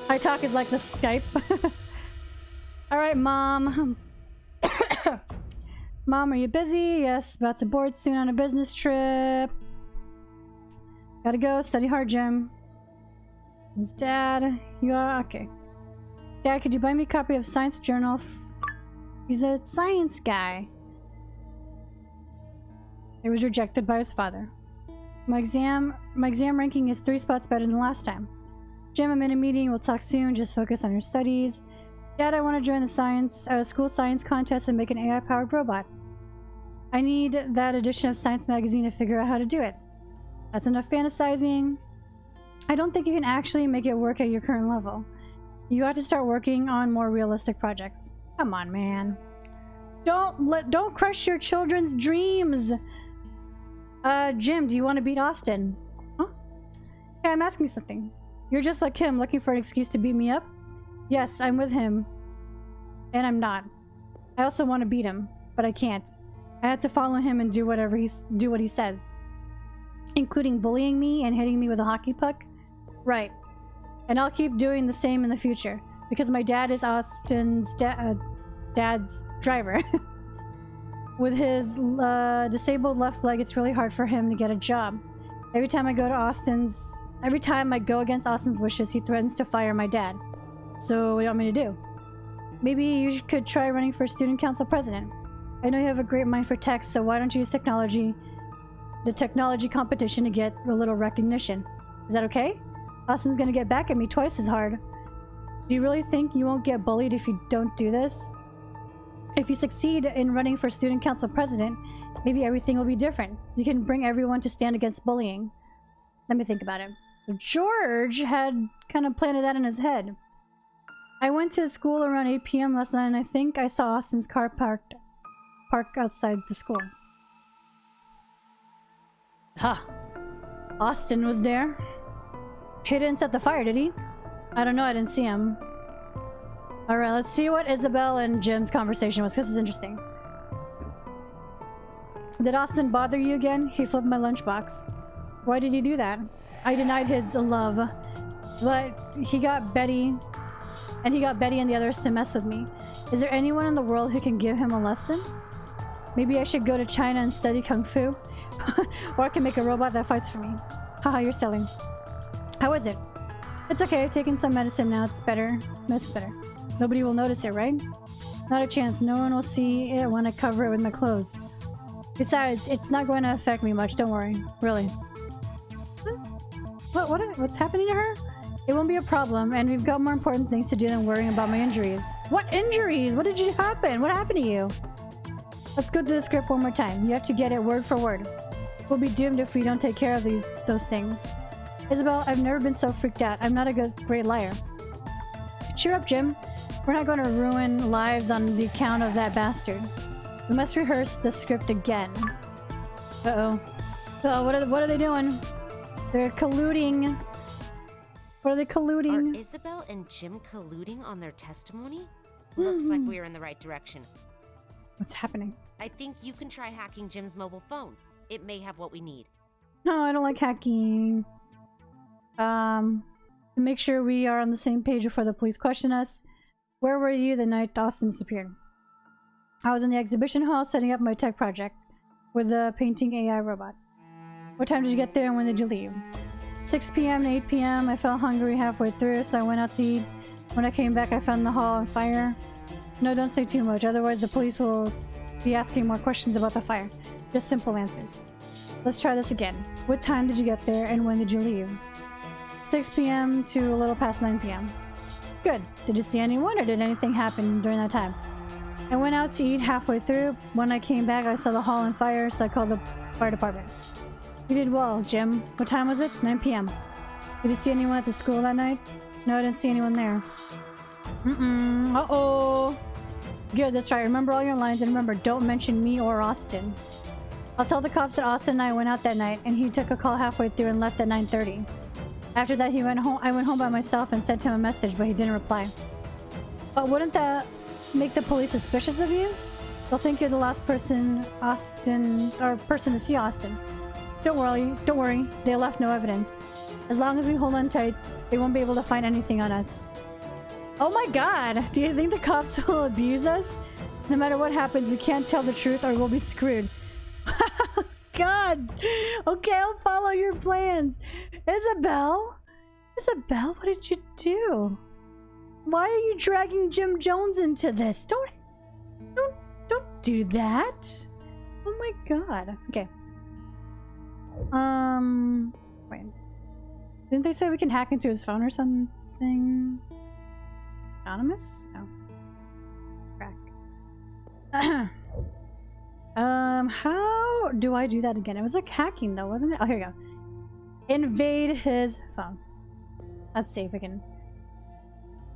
High talk is like the Skype. All right, Mom. Mom, are you busy? Yes, about to board soon on a business trip. Gotta go. Study hard, Jim. His dad. You are okay. Dad, could you buy me a copy of Science Journal? He's a science guy. It was rejected by his father. My exam ranking is 3 spots better than last time. Jim, I'm in a meeting. We'll talk soon. Just focus on your studies. Dad, I want to join the school science contest and make an AI-powered robot. I need that edition of Science Magazine to figure out how to do it. That's enough fantasizing. I don't think you can actually make it work at your current level. You have to start working on more realistic projects. Come on, man. Don't crush your children's dreams. Jim, do you want to beat Austin? Huh? Hey, I'm asking you something. You're just like him, looking for an excuse to beat me up? Yes, I'm with him. And I'm not. I also want to beat him, but I can't. I had to follow him and do what he says. Including bullying me and hitting me with a hockey puck? Right. And I'll keep doing the same in the future. Because my dad is Austin's dad's driver. With his disabled left leg, it's really hard for him to get a job. Every time I go against Austin's wishes, he threatens to fire my dad. So what do you want me to do? Maybe you could try running for student council president. I know you have a great mind for tech, so why don't you use the technology competition to get a little recognition? Is that okay? Austin's gonna get back at me twice as hard. Do you really think you won't get bullied if you don't do this? If you succeed in running for student council president, maybe everything will be different. You can bring everyone to stand against bullying. Let me think about it. George had kind of planted that in his head. I went to school around 8 p.m. last night and I think I saw Austin's car parked outside the school. Huh. Austin was there. He didn't set the fire, did he? I don't know, I didn't see him. Alright, let's see what Isabel and Jim's conversation was. This is interesting. Did Austin bother you again? He flipped my lunchbox. Why did he do that? I denied his love. But he got Betty... And he got Betty and the others to mess with me. Is there anyone in the world who can give him a lesson? Maybe I should go to China and study Kung Fu? Or I can make a robot that fights for me. Haha, you're selling. How is it? It's okay, I've taken some medicine now. It's better. It's better. Nobody will notice it, right? Not a chance. No one will see it when I cover it with my clothes. Besides, it's not going to affect me much. Don't worry. Really. What's happening to her? It won't be a problem, and we've got more important things to do than worrying about my injuries. What injuries? What did you happen? What happened to you? Let's go through the script one more time. You have to get it word for word. We'll be doomed if we don't take care of those things. Isabel, I've never been so freaked out. I'm not a great liar. Cheer up, Jim. We're not going to ruin lives on the account of that bastard. We must rehearse the script again. Uh-oh. Uh-oh, what are they doing? They're colluding. What are they colluding? Are Isabel and Jim colluding on their testimony? Looks like we're in the right direction. What's happening? I think you can try hacking Jim's mobile phone. It may have what we need. No, I don't like hacking. To make sure we are on the same page before the police question us, where were you the night Austin disappeared? I was in the exhibition hall setting up my tech project with the painting AI robot. What time did you get there and when did you leave? 6 p.m. to 8 p.m. I felt hungry halfway through, so I went out to eat When I came back, I found the hall on fire. No, don't say too much, otherwise the police will be asking more questions about the fire. Just simple answers. Let's try this again. What time did you get there and when did you leave? 6 p.m. to a little past 9 p.m. Good. Did you see anyone or did anything happen during that time? I went out to eat halfway through. When I came back, I saw the hall on fire, so I called the fire department. You did well, Jim. What time was it? 9 p.m. Did you see anyone at the school that night? No, I didn't see anyone there. Uh-oh. Good, that's right. Remember all your lines and remember, don't mention me or Austin. I'll tell the cops that Austin and I went out that night and he took a call halfway through and left at 9:30. After that, he went home. I went home by myself and sent him a message, but he didn't reply. But wouldn't that make the police suspicious of you? They'll think you're the last person person to see Austin. Don't worry. They left no evidence. As long as we hold on tight, they won't be able to find anything on us. Oh my god! Do you think the cops will abuse us? No matter what happens, we can't tell the truth or we'll be screwed. God! Okay, I'll follow your plans. Isabel? Isabel, what did you do? Why are you dragging Jim Jones into this? Don't do that. Oh my god. Okay. Wait. Didn't they say we can hack into his phone or something? Anonymous? No. Crack. How do I do that again? It was like hacking though, wasn't it? Oh, here we go. Invade his phone. Let's see if we can.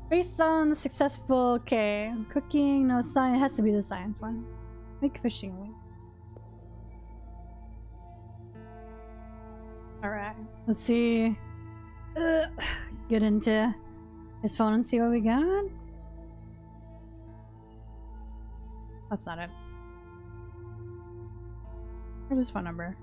Based on the successful, okay, cooking, no science, it has to be the science one. Make fishing link. Alright, let's see. Get into his phone and see what we got. That's not it. Where's his phone number?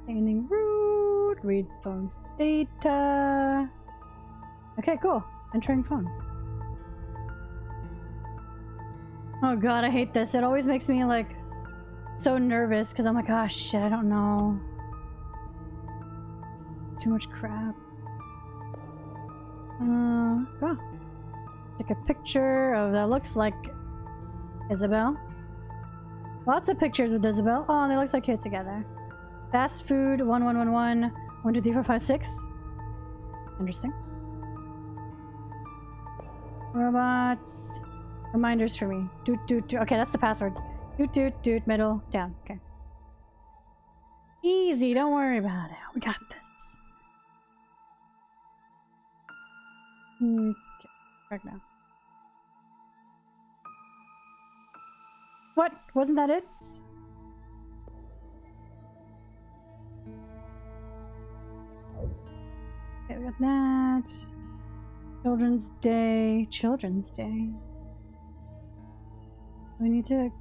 Standing root, read phone's data. Okay, cool. Entering phone. Oh god, I hate this. It always makes me like so nervous because I'm like, oh shit, I don't know. Too much crap. Oh. Take a picture of that looks like Isabel. Lots of pictures with Isabel. Oh, and they look like here together. Fast food 1111 1 2 3 4 5 6. Interesting. Robots. Reminders for me. Doot doot doot. Okay, that's the password. Doot doot doot. Middle down. Okay. Easy. Don't worry about it. We got this. Okay. Right now. What? Wasn't that it? Okay, we got that. Children's Day. Children's Day. We need to...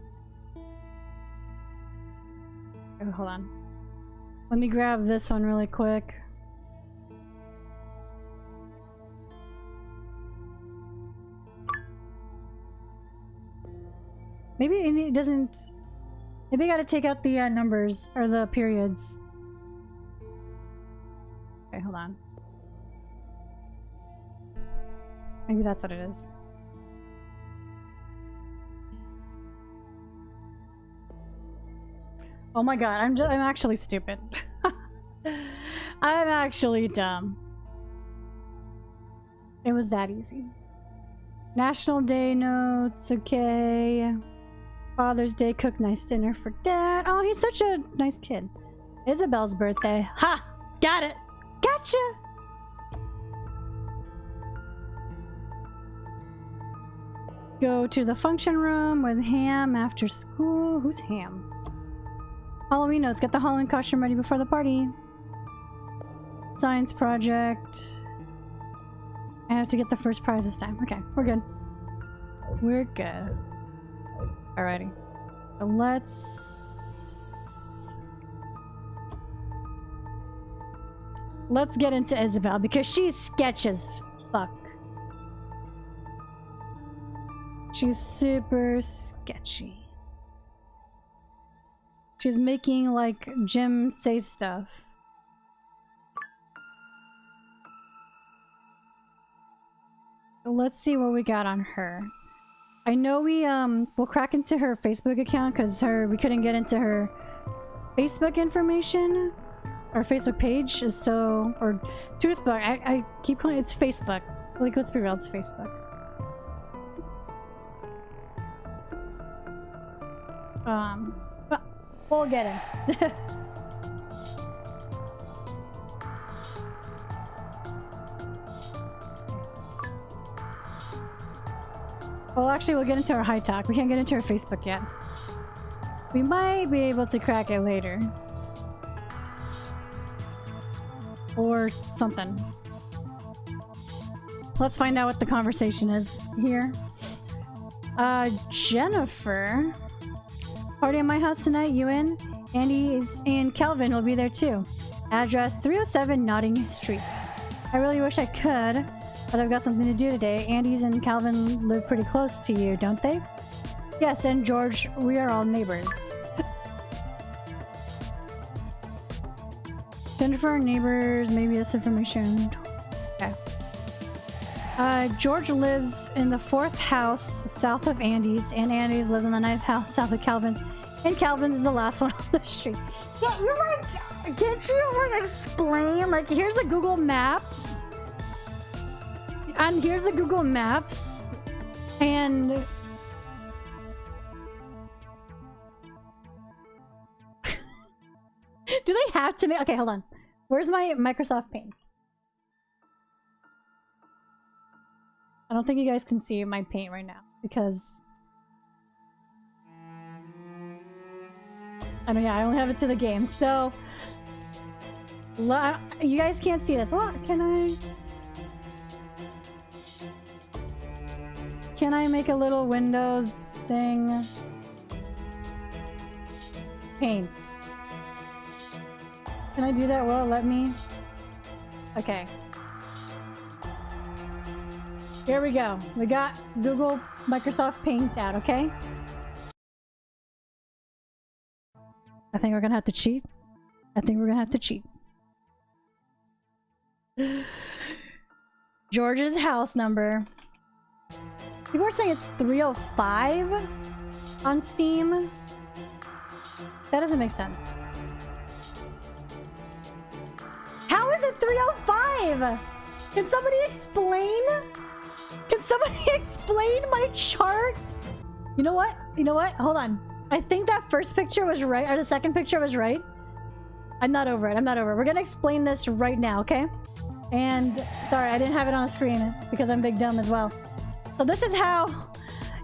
Oh, hold on. Let me grab this one really quick. Maybe it doesn't... Maybe I gotta take out the numbers, or the periods. Okay, hold on. Maybe that's what it is. Oh my god, I'm actually stupid. I'm actually dumb. It was that easy. National Day notes, okay. Father's Day, cook nice dinner for Dad. Oh, he's such a nice kid. Isabel's birthday. Ha! Got it! Gotcha! Go to the function room with Ham after school. Who's Ham? Halloween notes. Get the Halloween costume ready before the party. Science project. I have to get the first prize this time. Okay, we're good. We're good. Alrighty. So let's get into Isabel because she's sketch as fuck. She's super sketchy. She's making like Jim say stuff. Let's see what we got on her. I know we'll crack into her Facebook account because we couldn't get into her Facebook information or Facebook page, so or Toothbook. I keep calling it's Facebook. Like, let's be real, it's Facebook. But we'll get it. Well, actually, we'll get into our high talk. We can't get into our Facebook yet. We might be able to crack it later. Or something. Let's find out what the conversation is here. Jennifer. Party at my house tonight, you in? Andy and Calvin will be there too. Address 307 Notting Street. I really wish I could, but I've got something to do today. Andy's and Calvin live pretty close to you, don't they? Yes, and George, we are all neighbors. Jennifer, neighbors, maybe that's information. Okay. George lives in the 4th house south of Andy's, and Andy's lives in the 9th house south of Calvin's, and Calvin's is the last one on the street. Yeah, you're like, can't you like explain? Like, here's the Google Maps, and here's the Google Maps, and do they have to make? Okay, hold on. Where's my Microsoft Paint? I don't think you guys can see my paint right now because I only have it to the game, so you guys can't see this. What can I make a little Windows thing? Paint. Can I do that? Will it let me? Okay. Here we go. We got Google Microsoft Paint out, okay? I think we're gonna have to cheat. George's house number. People are saying it's 305 on Steam. That doesn't make sense. How is it 305? Can somebody explain? Can somebody explain my chart? You know what? Hold on. I think that first picture was right, or the second picture was right. I'm not over it. We're gonna explain this right now, okay? And sorry, I didn't have it on the screen because I'm big dumb as well. So this is how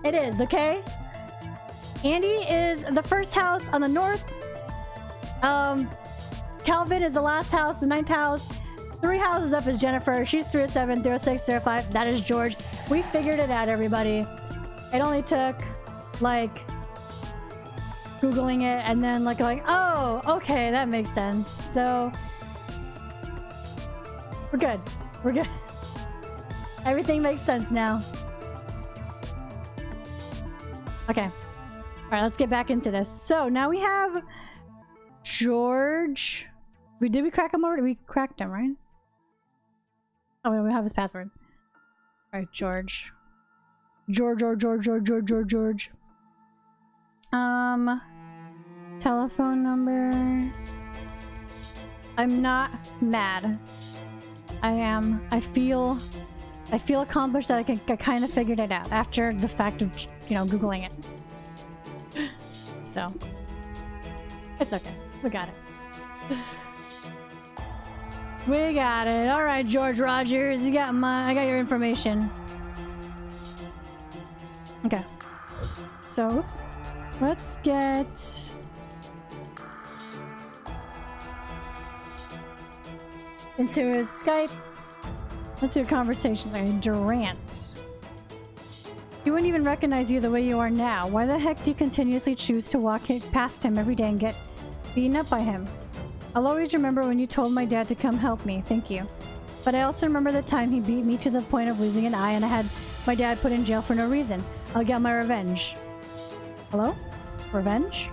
it is, okay? Andy is the first house on the north. Calvin is the last house, the 9th house. 3 houses up is Jennifer. She's 307, 306, 305. That is George. We figured it out, everybody. It only took, like, Googling it and then, like, oh, okay, that makes sense. So, we're good. We're good. Everything makes sense now. Okay. Alright, let's get back into this. So, now we have George. Did we crack him already? We cracked him, right? Oh, wait, we have his password. Alright, George. George. Telephone number. I'm not mad. I feel accomplished that I kind of figured it out after the fact of, Googling it. So, it's okay. We got it. We got it. All right, George Rogers, I got your information. Okay. So, oops. Let's get into his Skype. Let's do conversations. Durant. He wouldn't even recognize you the way you are now. Why the heck do you continuously choose to walk past him every day and get beaten up by him? I'll always remember when you told my dad to come help me. Thank you. But I also remember the time he beat me to the point of losing an eye and I had my dad put in jail for no reason. I'll get my revenge. Hello? Revenge?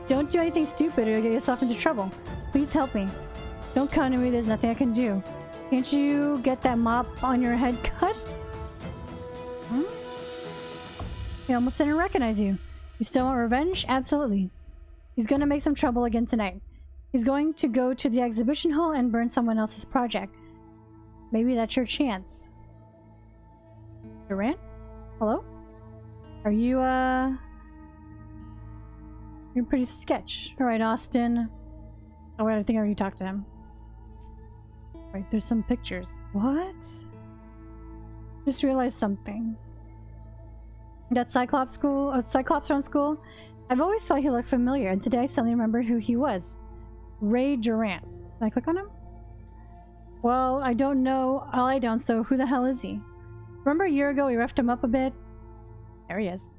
Don't do anything stupid or you'll get yourself into trouble. Please help me. Don't come to me, there's nothing I can do. Can't you get that mop on your head cut? Hmm? He almost didn't recognize you. You still want revenge? Absolutely. He's gonna make some trouble again tonight. He's going to go to the exhibition hall and burn someone else's project. Maybe that's your chance. Durant? Hello? Are you, You're pretty sketch. Alright, Austin. Oh wait, I think I already talked to him. Right, there's some pictures. What? Just realized something. That Cyclops run school? I've always felt he looked familiar, and today I suddenly remembered who he was. Ray Durant. Can I click on him? Well, I don't know. All I don't, so who the hell is he? Remember a year ago we roughed him up a bit? There he is.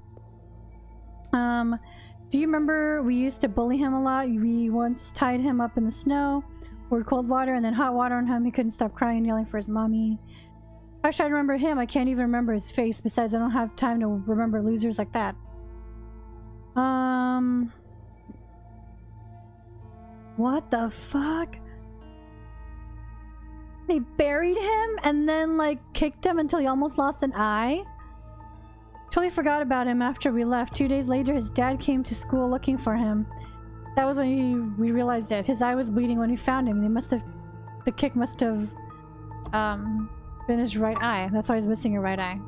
Do you remember we used to bully him a lot? We once tied him up in the snow, poured cold water and then hot water on him. He couldn't stop crying and yelling for his mommy. If I try to remember him, I can't even remember his face. Besides, I don't have time to remember losers like that. What the fuck? They buried him and then, like, kicked him until he almost lost an eye? Totally forgot about him after we left. 2 days later, his dad came to school looking for him. That was when we realized it. His eye was bleeding when we found him. The kick must have, been his right eye. That's why he's missing a right eye.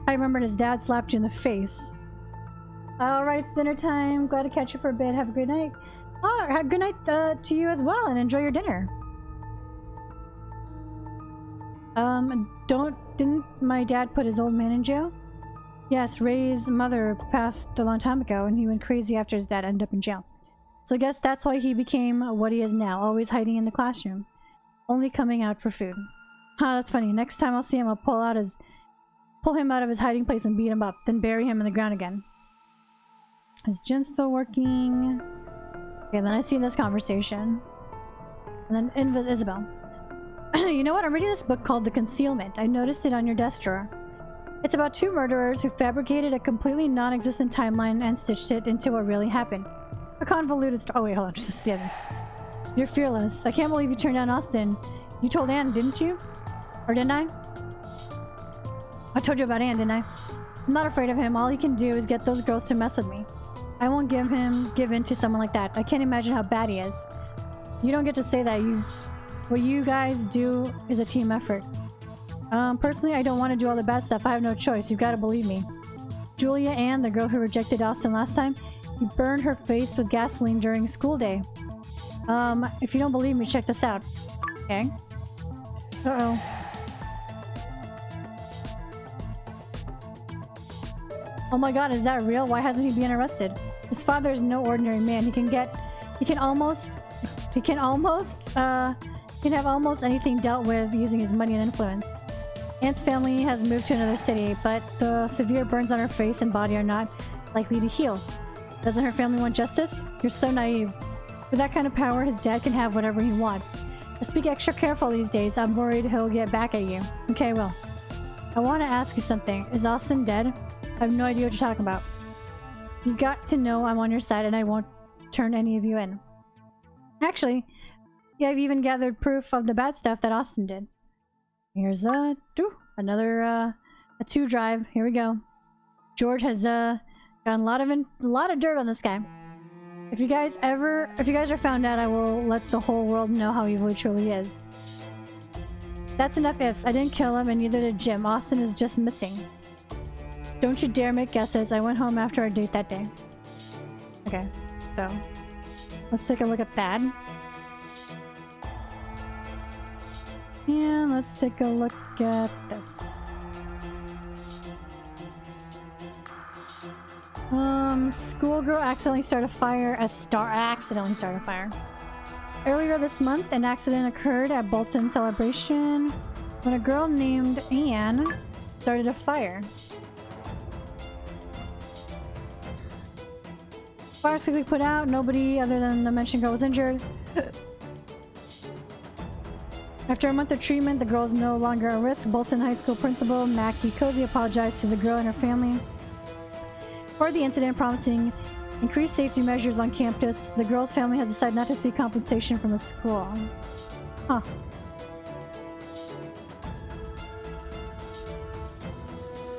I remembered his dad slapped you in the face. Alright, it's dinner time. Glad to catch you for a bit. Have a good night. Oh, good night to you as well, and enjoy your dinner. Didn't my dad put his old man in jail? Yes, Ray's mother passed a long time ago, and he went crazy after his dad ended up in jail. So I guess that's why he became what he is now, always hiding in the classroom. Only coming out for food. Huh, that's funny. Next time I'll see him, I'll pull him out of his hiding place and beat him up, then bury him in the ground again. Is Jim still working? Okay, then I see this conversation. And then Isabel. You know what? I'm reading this book called The Concealment. I noticed it on your desk drawer. It's about two murderers who fabricated a completely non-existent timeline and stitched it into what really happened. A convoluted story. Oh wait, hold on. Just the other. You're fearless. I can't believe you turned down Austin. You told Anne, didn't you? Or didn't I? I told you about Anne, didn't I? I'm not afraid of him. All he can do is get those girls to mess with me. I won't give in to someone like that. I can't imagine how bad he is. You don't get to say that. What you guys do is a team effort. Personally, I don't want to do all the bad stuff. I have no choice. You've got to believe me. Julia Ann, the girl who rejected Austin last time, he burned her face with gasoline during school day. If you don't believe me, check this out. Okay. Uh-oh. Oh my god, is that real? Why hasn't he been arrested? His father is no ordinary man. He can have almost anything dealt with using his money and influence. Anne's family has moved to another city, but the severe burns on her face and body are not likely to heal. Doesn't her family want justice? You're so naive. With that kind of power, his dad can have whatever he wants. Just be extra careful these days. I'm worried he'll get back at you. Okay, well. I want to ask you something. Is Austin dead? I have no idea what you're talking about. You got to know I'm on your side and I won't turn any of you in. Actually, yeah, I've even gathered proof of the bad stuff that Austin did. Here's another a 2 drive. Here we go. George has got a lot of dirt on this guy. If you guys are found out, I will let the whole world know how evil he truly is. That's enough ifs. I didn't kill him, and neither did Jim. Austin is just missing. Don't you dare make guesses. I went home after our date that day. Okay, so let's take a look at that. And let's take a look at this. Schoolgirl accidentally started a fire. Accidentally started a fire. Earlier this month, an accident occurred at Bolton Celebration when a girl named Anne started a fire. Fire was quickly put out. Nobody other than the mentioned girl was injured. After a month of treatment, the girl is no longer at risk. Bolton High School principal Mackie Cozy apologized to the girl and her family for the incident, promising increased safety measures on campus. The girl's family has decided not to seek compensation from the school. Huh.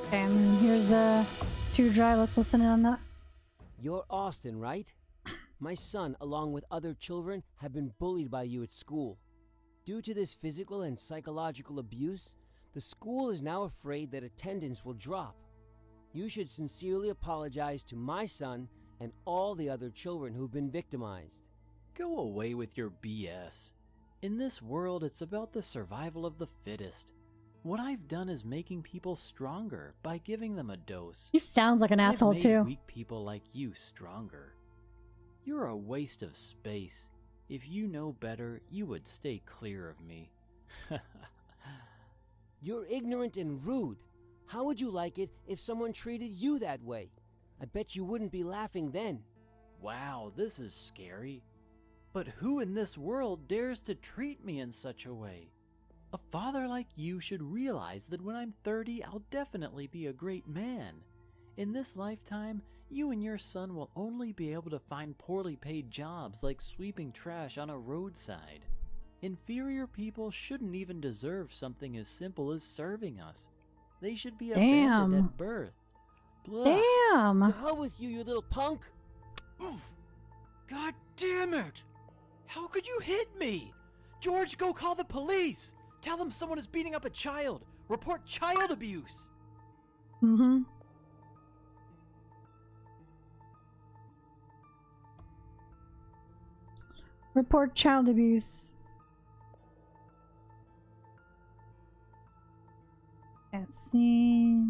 Okay, and here's the 2 drive. Let's listen in on that. You're Austin, right? My son, along with other children, have been bullied by you at school. Due to this physical and psychological abuse, the school is now afraid that attendance will drop. You should sincerely apologize to my son and all the other children who've been victimized. Go away with your BS. In this world, it's about the survival of the fittest. What I've done is making people stronger by giving them a dose. He sounds like an asshole I've made too. Weak people like you stronger. You're a waste of space. If you know better, you would stay clear of me. You're ignorant and rude. How would you like it if someone treated you that way? I bet you wouldn't be laughing then. Wow, this is scary. But who in this world dares to treat me in such a way? A father like you should realize that when I'm 30, I'll definitely be a great man. In this lifetime, you and your son will only be able to find poorly paid jobs like sweeping trash on a roadside. Inferior people shouldn't even deserve something as simple as serving us. They should be abandoned at birth. Blah. Damn! To hell with you, you little punk! God damn it! How could you hit me? George, go call the police! Tell them someone is beating up a child! Report child abuse! Mm-hmm. Report child abuse. Let's see.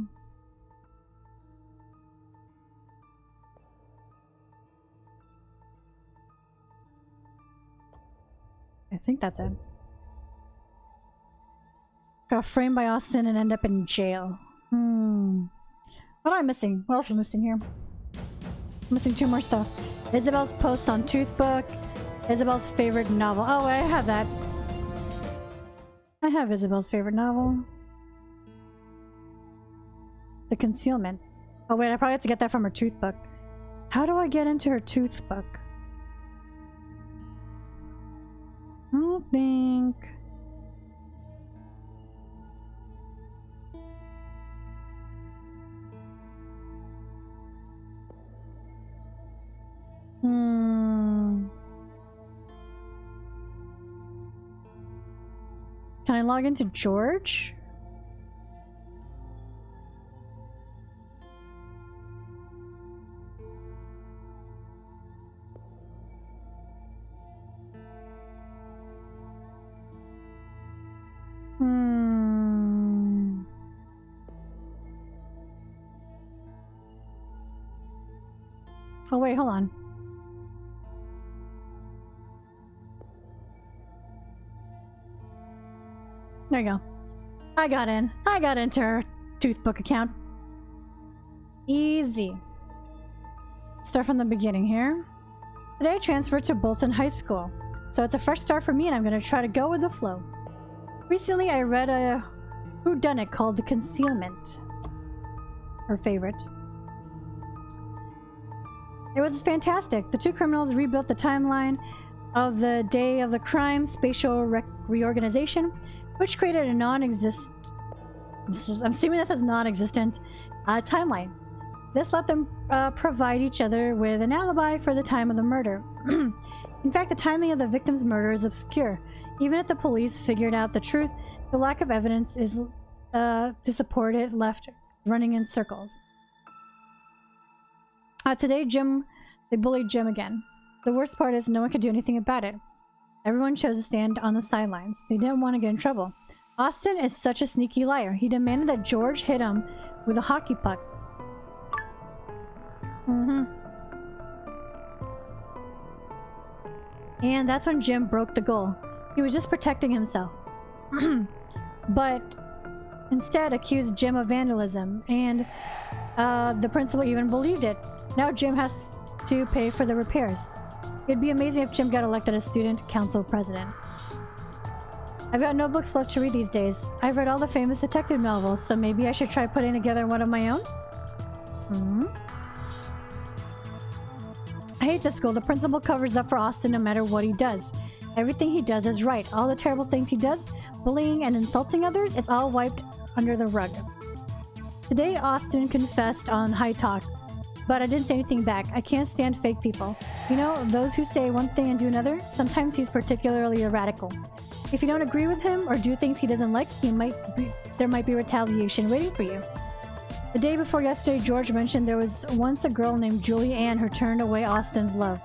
I think that's it. Got framed by Austin and end up in jail. What am I missing? What else am I missing here? I'm missing 2 more stuff. Isabel's post on Toothbook. Isabel's favorite novel. Oh, I have that. I have Isabel's favorite novel. The Concealment. Oh wait, I probably have to get that from her Toothbook. How do I get into her Toothbook? I don't think... Can I log into George? Oh wait, hold on. There you go. I got in. I got into her Toothbook account. Easy. Start from the beginning here. Today I transferred to Bolton High School. So it's a fresh start for me and I'm going to try to go with the flow. Recently I read a whodunit called The Concealment. Her favorite. It was fantastic. The 2 criminals rebuilt the timeline of the day of the crime, spatial reorganization, which created a non-existent, I'm assuming that says non-existent, timeline. This let them provide each other with an alibi for the time of the murder. In fact, the timing of the victim's murder is obscure. Even if the police figured out the truth, the lack of evidence is to support it left running in circles. Today, they bullied Jim again. The worst part is no one could do anything about it. Everyone chose to stand on the sidelines. They didn't want to get in trouble. Austin is such a sneaky liar. He demanded that George hit him with a hockey puck. And that's when Jim broke the goal. He was just protecting himself. But instead accused Jim of vandalism, and the principal even believed it. Now Jim has to pay for the repairs. It'd be amazing if Jim got elected as student council president. I've got no books left to read these days. I've read all the famous detective novels, so maybe I should try putting together one of my own? I hate this school. The principal covers up for Austin no matter what he does. Everything he does is right. All the terrible things he does, bullying and insulting others, it's all wiped under the rug. Today, Austin confessed on High Talk, but I didn't say anything back. I can't stand fake people. You know, those who say one thing and do another? Sometimes he's particularly radical. If you don't agree with him or do things he doesn't like, there might be retaliation waiting for you. The day before yesterday, George mentioned there was once a girl named Julie Ann who turned away Austin's love.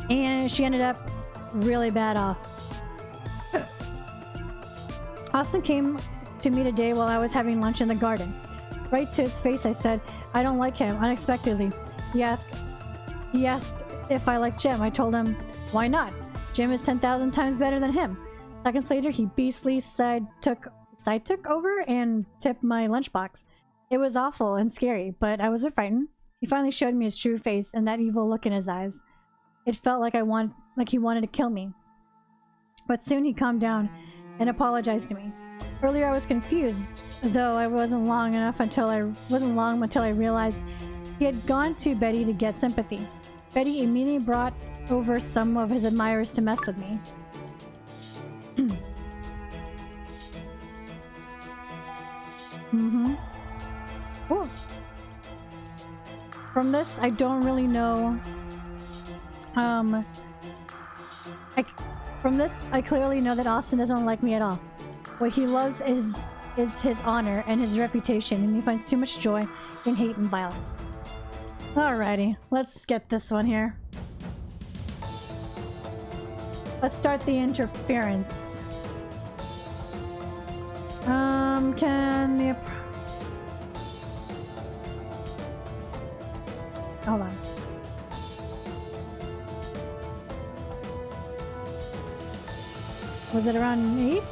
And she ended up really bad off. Austin came to me today while I was having lunch in the garden. Right to his face I said, I don't like him, unexpectedly. He asked if I like Jim. I told him, why not? Jim is 10,000 times better than him. Seconds later, he beastly side took over and tipped my lunchbox. It was awful and scary, but I wasn't frightened. He finally showed me his true face and that evil look in his eyes. It felt like he wanted to kill me. But soon he calmed down and apologized to me. Earlier I was confused, though it wasn't long until I realized he had gone to Betty to get sympathy. Betty immediately brought over some of his admirers to mess with me. Cool. From this, I don't really know. From this, I clearly know that Austin doesn't like me at all. What he loves is his honor and his reputation, and he finds too much joy in hate and violence. Alrighty, let's get this one here. Let's start the interference. Can the... Hold on. Was it around 8?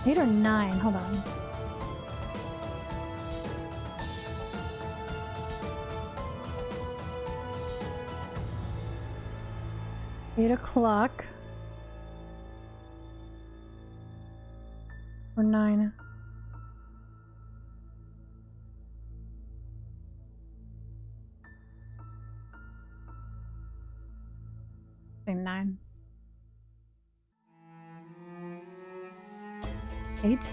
Eight or 9? Hold on. $8 or 9. Say 9. 8.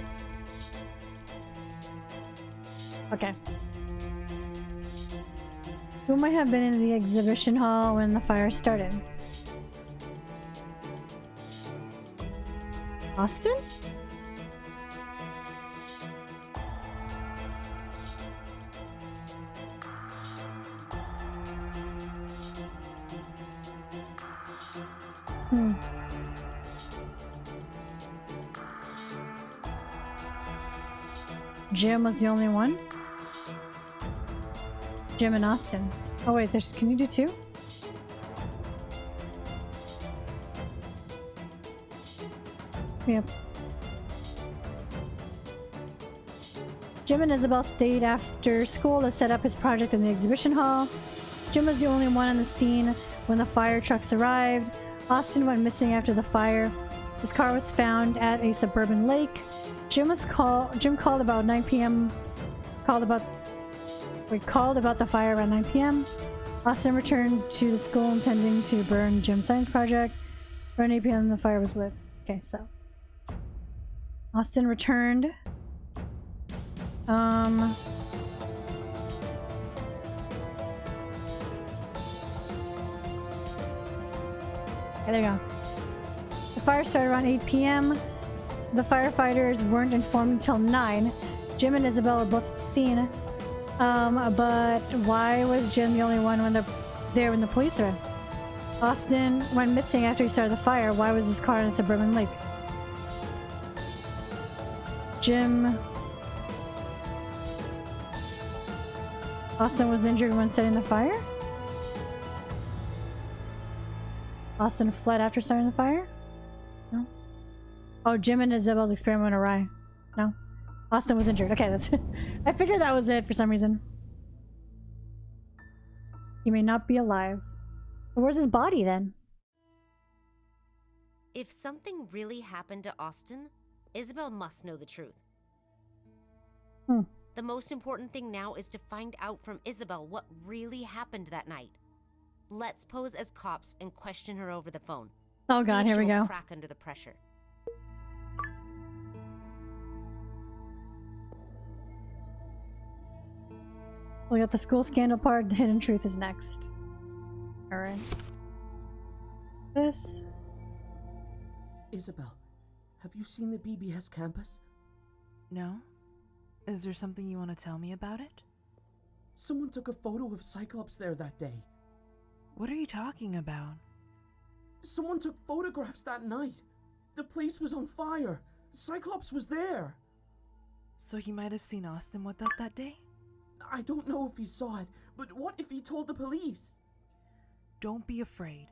Okay. Who might have been in the exhibition hall when the fire started? Austin? Jim was the only one? Jim and Austin. Oh wait, can you do 2? Yep. Jim and Isabel stayed after school to set up his project in the exhibition hall. Jim was the only one on the scene when the fire trucks arrived. Austin went missing after the fire. His car was found at a suburban lake. Jim called about 9 p.m. Called about the fire around 9 p.m. Austin returned to the school intending to burn Jim's science project. Around 8 p.m. the fire was lit. Okay, so Austin returned. Okay, there you go. The fire started around 8 p.m. The firefighters weren't informed until 9. Jim and Isabel were both at the scene. But why was Jim the only one there when the police arrived? Austin went missing after he started the fire. Why was his car in a suburban lake? Austin was injured when setting the fire? Austin fled after starting the fire? No. Oh, Jim and Isabel's experiment went awry. No. Austin was injured. Okay, that's I figured that was it for some reason. He may not be alive. Where's his body then? If something really happened to Austin, Isabel must know the truth. The most important thing now is to find out from Isabel what really happened that night. Let's pose as cops and question her over the phone. Oh god, here we go. Crack under the pressure. We got the school scandal part. The hidden truth is next. All right. This. Isabel, have you seen the BBS campus? No? Is there something you want to tell me about it? Someone took a photo of Cyclops there that day. What are you talking about? Someone took photographs that night. The place was on fire. Cyclops was there. So he might have seen Austin with us that day? I don't know if he saw it, but what if he told the police? Don't be afraid.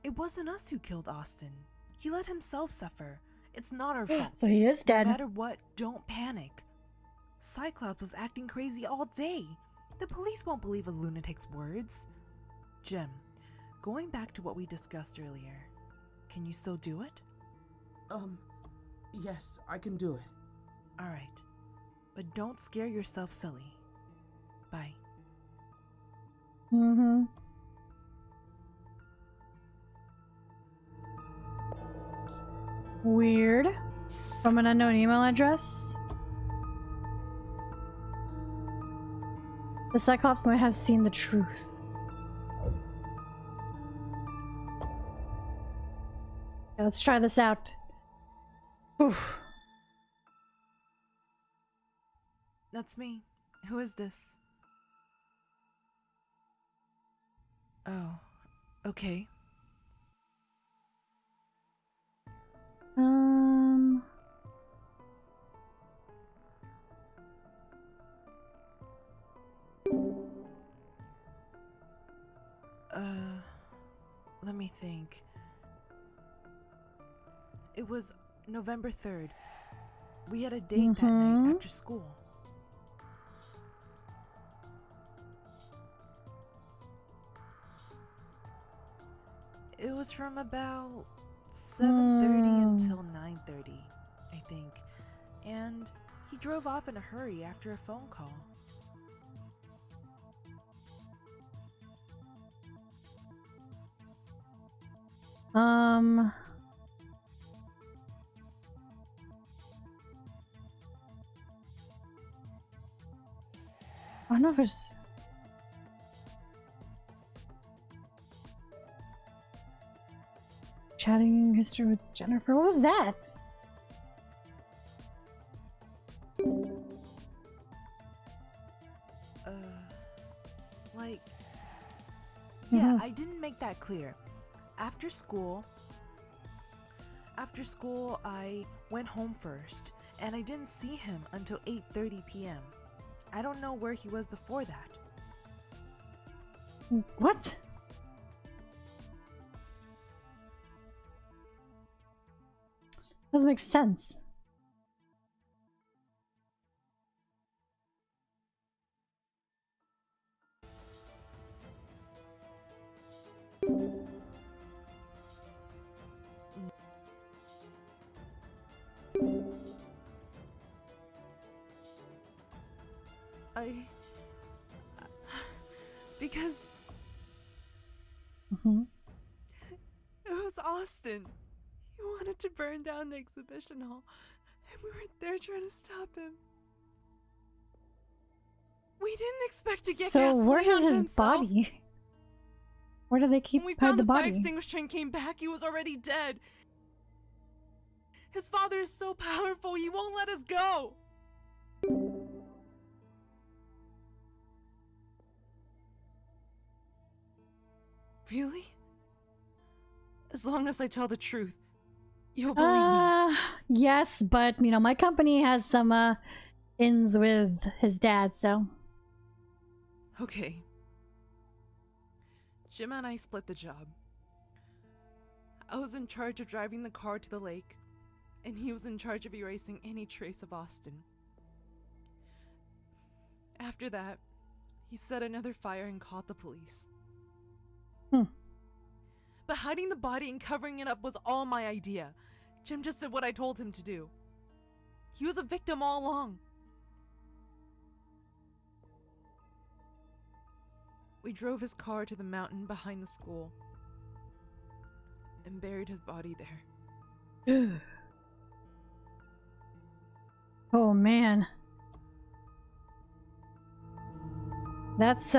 It wasn't us who killed Austin. He let himself suffer. It's not our fault. So he is dead. No matter what, don't panic. Cyclops was acting crazy all day. The police won't believe a lunatic's words. Jim, going back to what we discussed earlier, can you still do it? Yes, I can do it. Alright. But don't scare yourself silly. Bye. Mm-hmm. Weird. From an unknown email address. The Cyclops might have seen the truth. Okay, let's try this out. Oof. That's me. Who is this? Oh, okay. Let me think. It was November 3rd. We had a date that night after school. It was from about 7:30 until 9:30, I think. And he drove off in a hurry after a phone call. I don't know if it's... Chatting history with Jennifer. What was that? Yeah, I didn't make that clear. After school, I went home first, and I didn't see him until 8:30 p.m. I don't know where he was before that. What? Doesn't make sense. Because it was Austin. He wanted to burn down the exhibition hall, and we were there trying to stop him. We didn't expect to get So where gasoline is onto his himself. body? Where do they keep When we hide found the the fire body? extinguisher and came back, he was already dead. His father is so powerful, he won't let us go. Really? As long as I tell the truth, you'll believe me. Yes, but you know, my company has some ins with his dad, so. Okay. Jim and I split the job. I was in charge of driving the car to the lake, and he was in charge of erasing any trace of Austin. After that, he set another fire and called the police. But hiding the body and covering it up was all my idea. Jim just did what I told him to do. He was a victim all along. We drove his car to the mountain behind the school and buried his body there. Oh man. That's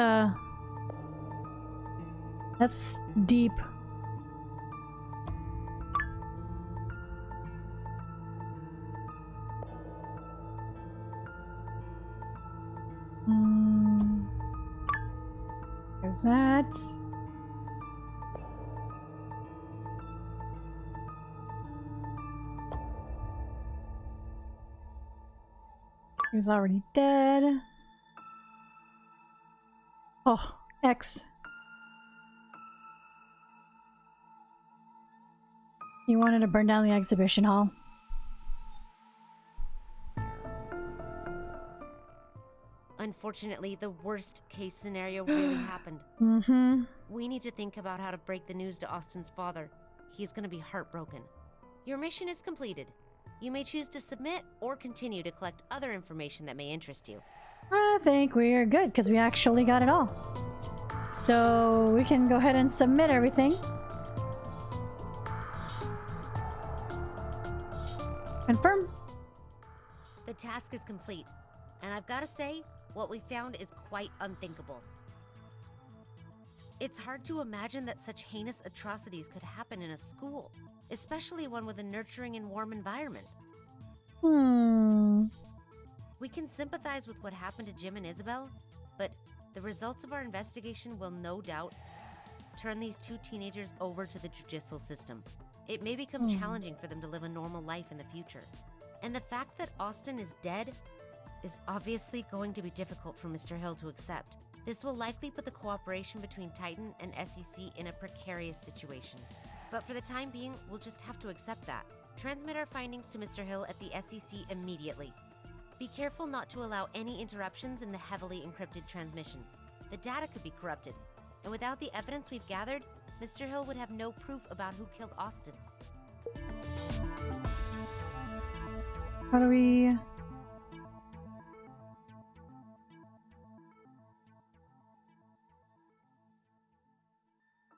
deep. There's that. He was already dead. Oh, X. He wanted to burn down the exhibition hall. Unfortunately, the worst case scenario really happened. We need to think about how to break the news to Austin's father. He's gonna be heartbroken. Your mission is completed. You may choose to submit or continue to collect other information that may interest you. I think we're good because we actually got it all. So we can go ahead and submit everything. Confirm. The task is complete, and I've got to say, what we found is quite unthinkable. It's hard to imagine that such heinous atrocities could happen in a school, especially one with a nurturing and warm environment. We can sympathize with what happened to Jim and Isabel, but the results of our investigation will no doubt turn these two teenagers over to the judicial system. It may become challenging for them to live a normal life in the future. And the fact that Austin is dead is obviously going to be difficult for Mr. Hill to accept. This will likely put the cooperation between Titan and SEC in a precarious situation. But for the time being, we'll just have to accept that. Transmit our findings to Mr. Hill at the SEC immediately. Be careful not to allow any interruptions in the heavily encrypted transmission. The data could be corrupted, and without the evidence we've gathered, Mr. Hill would have no proof about who killed Austin. How do we...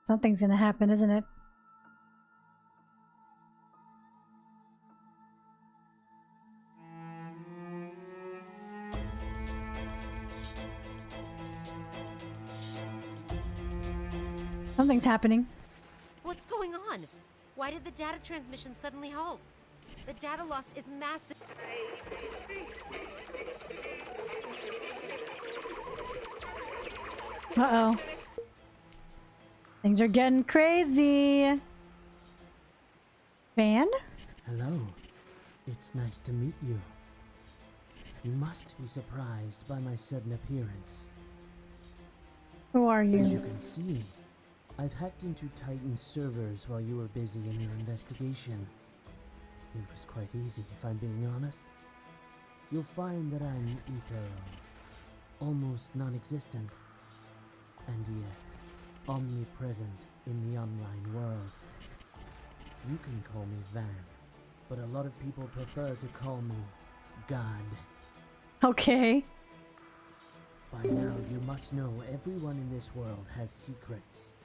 Something's gonna happen, isn't it? Something's happening. What's going on? Why did the data transmission suddenly halt? The data loss is massive. Uh-oh. Things are getting crazy. Van? Hello. It's nice to meet you. You must be surprised by my sudden appearance. Who are you? As you can see, I've hacked into Titan's servers while you were busy in your investigation. It was quite easy, if I'm being honest. You'll find that I'm ethereal, almost non-existent, and yet omnipresent in the online world. You can call me Van, but a lot of people prefer to call me God. Okay. By now, you must know everyone in this world has secrets,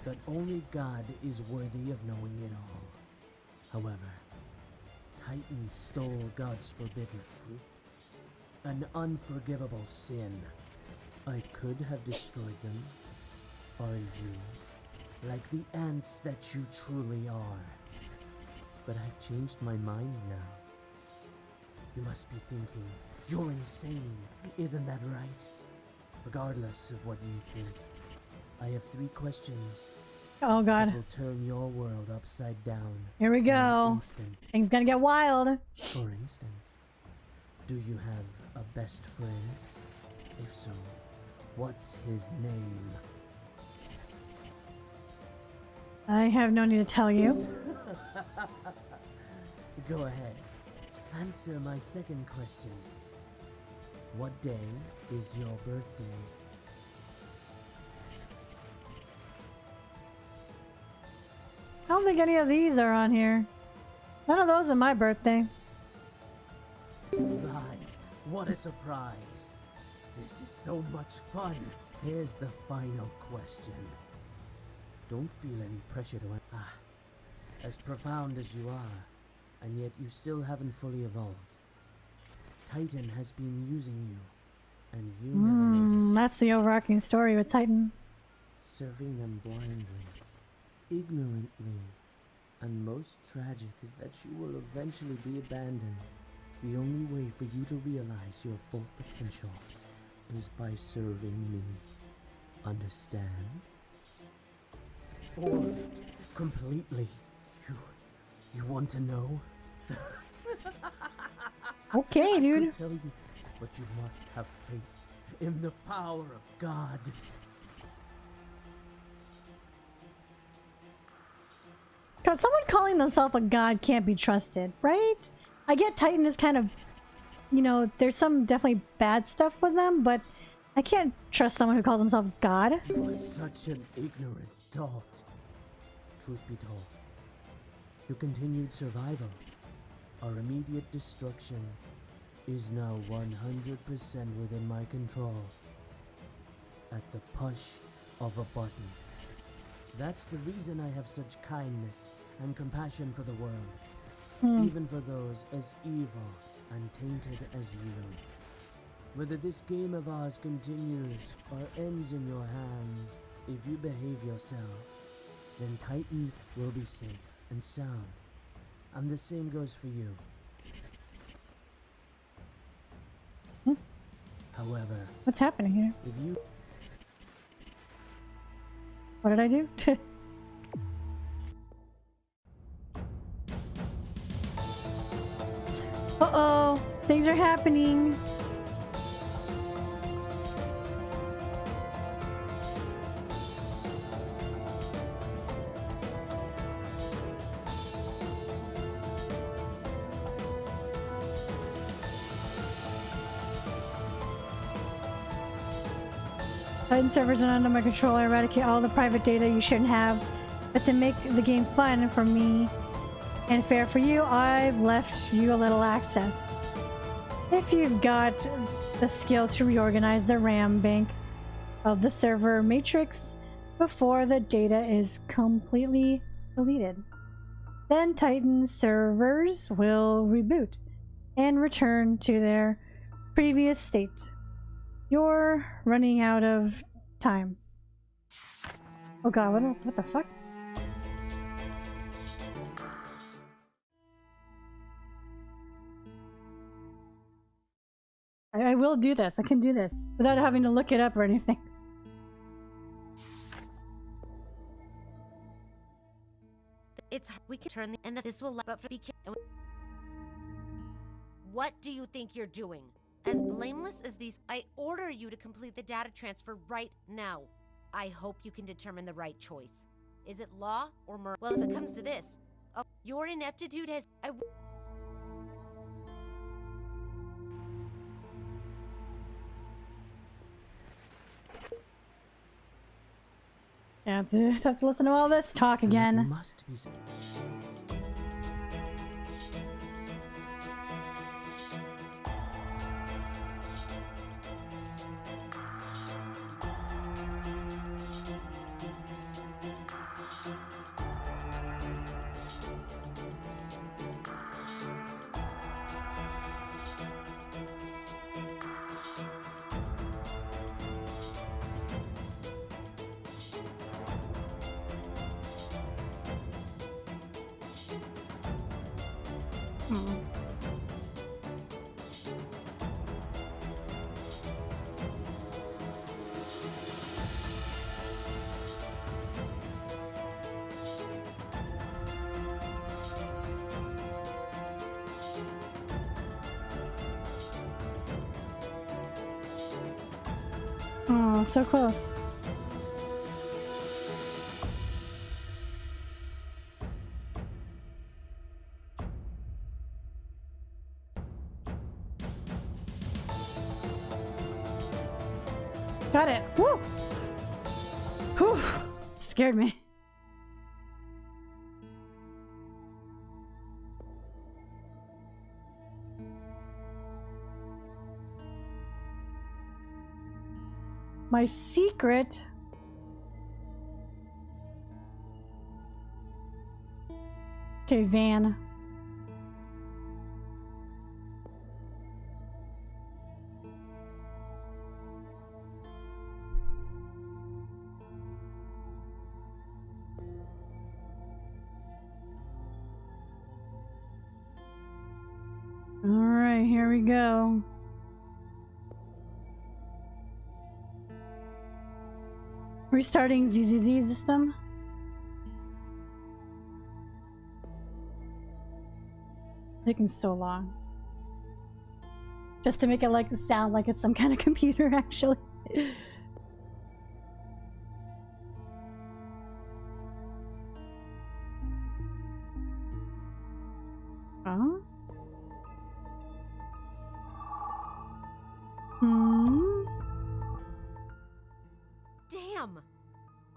but only God is worthy of knowing it all. However, Titan stole God's forbidden fruit, an unforgivable sin. I could have destroyed them, or you, like the ants that you truly are. But I've changed my mind now. You must be thinking, you're insane, isn't that right? Regardless of what you think, I have 3 questions. Oh god. That will turn your world upside down. Here we in go. an instant. Things gonna get wild. For instance, do you have a best friend? If so, what's his name? I have no need to tell you. Go ahead. Answer my second question. What day is your birthday? I don't think any of these are on here. None of those are my birthday. Right. What a surprise. This is so much fun. Here's the final question. Don't feel any pressure to as profound as you are, and yet you still haven't fully evolved. Titan has been using you, and you never noticed. That's the overarching story with Titan. Serving them blindly, ignorantly, and most tragic is that you will eventually be abandoned. The only way for you to realize your full potential is by serving me. Understand? Or completely. You want to know? Okay, dude. I could tell you, but you must have faith in the power of God. Cause someone calling themselves a god can't be trusted, right? I get Titan is kind of, you know, there's some definitely bad stuff with them, but I can't trust someone who calls himself God. You are such an ignorant dolt. Truth be told, your continued survival, our immediate destruction, is now 100% within my control. At the push of a button. That's the reason I have such kindness and compassion for the world, even for those as evil and tainted as you. Whether this game of ours continues or ends in your hands, if you behave yourself, then Titan will be safe and sound. And the same goes for you. However, What's happening here? if you What did I do? Uh-oh, things are happening. Titan servers are under my control. I eradicate all the private data you shouldn't have. But to make the game fun for me and fair for you, I've left you a little access. If you've got the skill to reorganize the RAM bank of the server matrix before the data is completely deleted, then Titan servers will reboot and return to their previous state. You're running out of time. Oh god, what the fuck? I will do this. I can do this without having to look it up or anything. We can turn the and this will but be careful. What do you think you're doing? As blameless as these, I order you to complete the data transfer right now. I hope you can determine the right choice. Is it law or murder? Well, if it comes to this, your ineptitude has... Yeah, dude, have to listen to all this talk again. must be Oh, so close. Got it. Woo! Whew. Scared me. My secret. Okay, van. All right, here we go. Restarting ZZZ system. Taking so long. Just to make it like sound like it's some kind of computer, actually. Huh? Damn!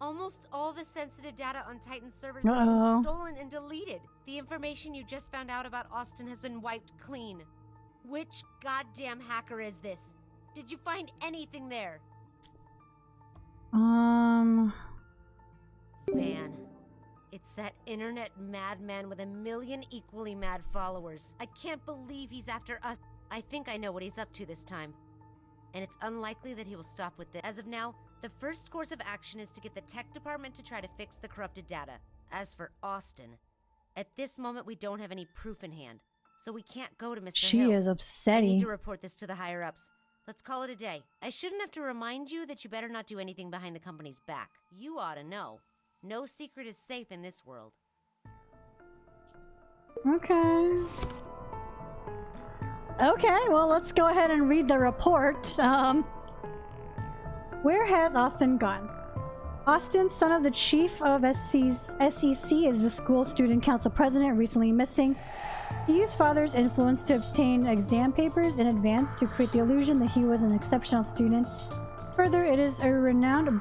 Almost all the sensitive data on Titan's servers has been stolen and deleted. The information you just found out about Austin has been wiped clean. Which goddamn hacker is this? Did you find anything there? Van. It's that internet madman with 1 million equally mad followers. I can't believe he's after us. I think I know what he's up to this time. And it's unlikely that he will stop with this. As of now, the first course of action is to get the tech department to try to fix the corrupted data. As for Austin, at this moment we don't have any proof in hand, so we can't go to Mr. She Hill. is upsetting. I need to report this to the higher-ups. Let's call it a day. I shouldn't have to remind you that you better not do anything behind the company's back. You ought to know. No secret is safe in this world. Okay. Okay, well, let's go ahead and read the report. Where has Austin gone? Austin, son of the chief of SEC, is the school student council president, recently missing. He used father's influence to obtain exam papers in advance to create the illusion that he was an exceptional student. Further, he's a renowned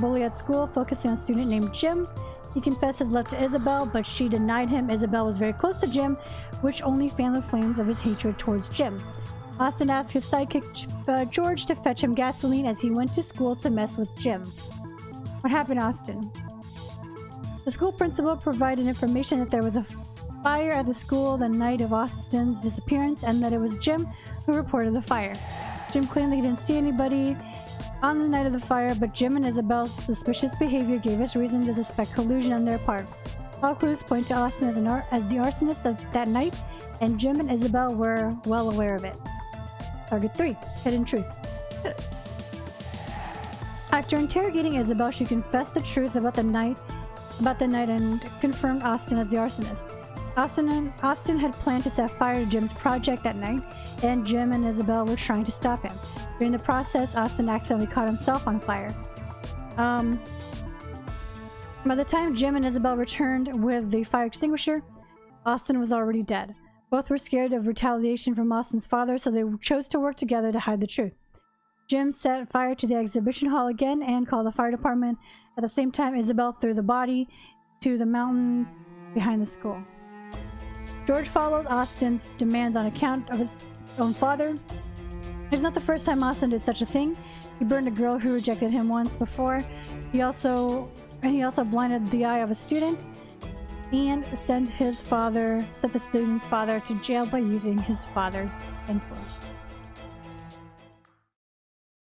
bully at school, focusing on a student named Jim. He confessed his love to Isabel, but she denied him. Isabel was very close to Jim, which only fanned the flames of his hatred towards Jim. Austin asked his sidekick George to fetch him gasoline as he went to school to mess with Jim. What happened, Austin? The school principal provided information that there was a fire at the school the night of Austin's disappearance and that it was Jim who reported the fire. Jim claimed that he didn't see anybody on the night of the fire, but Jim and Isabel's suspicious behavior gave us reason to suspect collusion on their part. All clues point to Austin as the arsonist of that night, and Jim and Isabel were well aware of it. Target 3. Hidden truth. After interrogating Isabel, she confessed the truth about the night and confirmed Austin as the arsonist. Austin had planned to set fire to Jim's project that night, and Jim and Isabel were trying to stop him. During the process, Austin accidentally caught himself on fire. By the time Jim and Isabel returned with the fire extinguisher, Austin was already dead. Both were scared of retaliation from Austin's father, so they chose to work together to hide the truth. Jim set fire to the exhibition hall again and called the fire department. At the same time, Isabel threw the body to the mountain behind the school. George follows Austin's demands on account of his own father. It's not the first time Austin did such a thing. He burned a girl who rejected him once before. He also blinded the eye of a student and sent the student's father to jail by using his father's influence.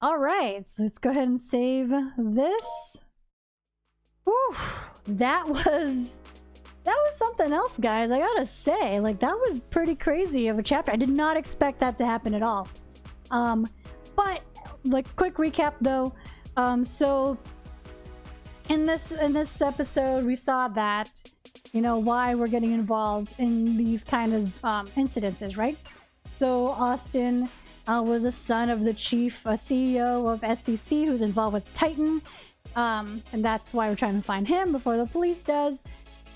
All right, so let's go ahead and save this. Whew, that was something else, guys. I gotta say, like, that was pretty crazy of a chapter. I did not expect that to happen at all. But like, quick recap though. So in this episode, we saw that, you know, why we're getting involved in these kind of incidences, right? So Austin was the son of the chief CEO of SEC, who's involved with Titan, and that's why we're trying to find him before the police does.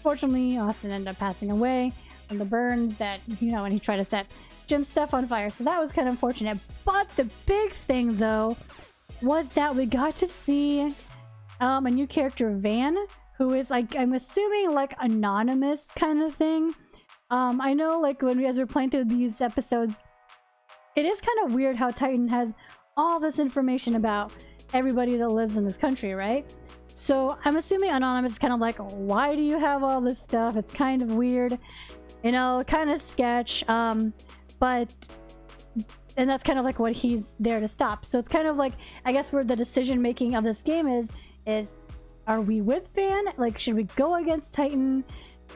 Fortunately, Austin ended up passing away from the burns that, you know, and he tried to set Jim's stuff on fire, so that was kind of unfortunate. But the big thing, though, was that we got to see a new character, Van, who is like, I'm assuming like anonymous kind of thing. I know like as we're playing through these episodes, it is kind of weird how Titan has all this information about everybody that lives in this country, right? So I'm assuming anonymous is kind of like, why do you have all this stuff? It's kind of weird, you know, kind of sketch. And that's kind of like what he's there to stop. So it's kind of like, I guess where the decision making of this game is are we with Van? Like, should we go against Titan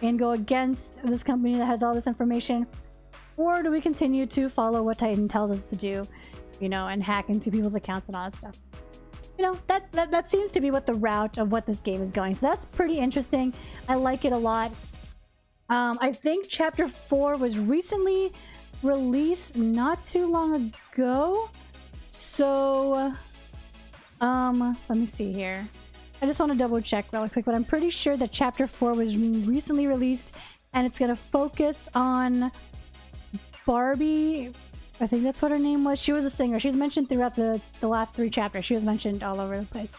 and go against this company that has all this information? Or do we continue to follow what Titan tells us to do, you know, and hack into people's accounts and all that stuff? You know, that seems to be what the route of what this game is going. So that's pretty interesting. I like it a lot. I think Chapter 4 was recently released not too long ago. So, let me see here. I just want to double check really quick, but I'm pretty sure that Chapter 4 was recently released and it's going to focus on Barbie. I think that's what her name was. She was a singer. She was mentioned throughout the last 3 chapters. She was mentioned all over the place.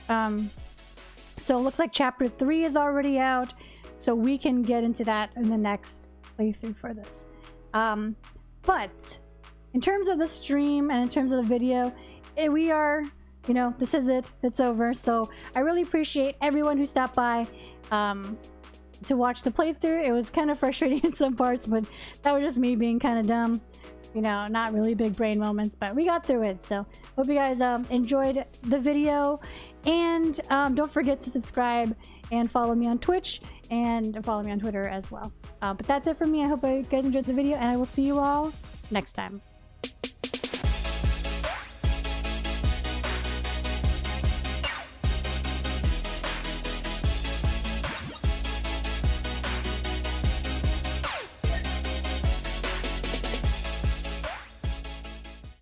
So it looks like Chapter 3 is already out, so we can get into that in the next playthrough for this. But in terms of the stream and in terms of the video, we are, you know, this is it. It's over. So I really appreciate everyone who stopped by to watch the playthrough. It was kind of frustrating in some parts, but that was just me being kind of dumb. You know, not really big brain moments, but we got through it. So hope you guys enjoyed the video, and don't forget to subscribe and follow me on Twitch and follow me on Twitter as well. But that's it for me. I hope you guys enjoyed the video, and I will see you all next time.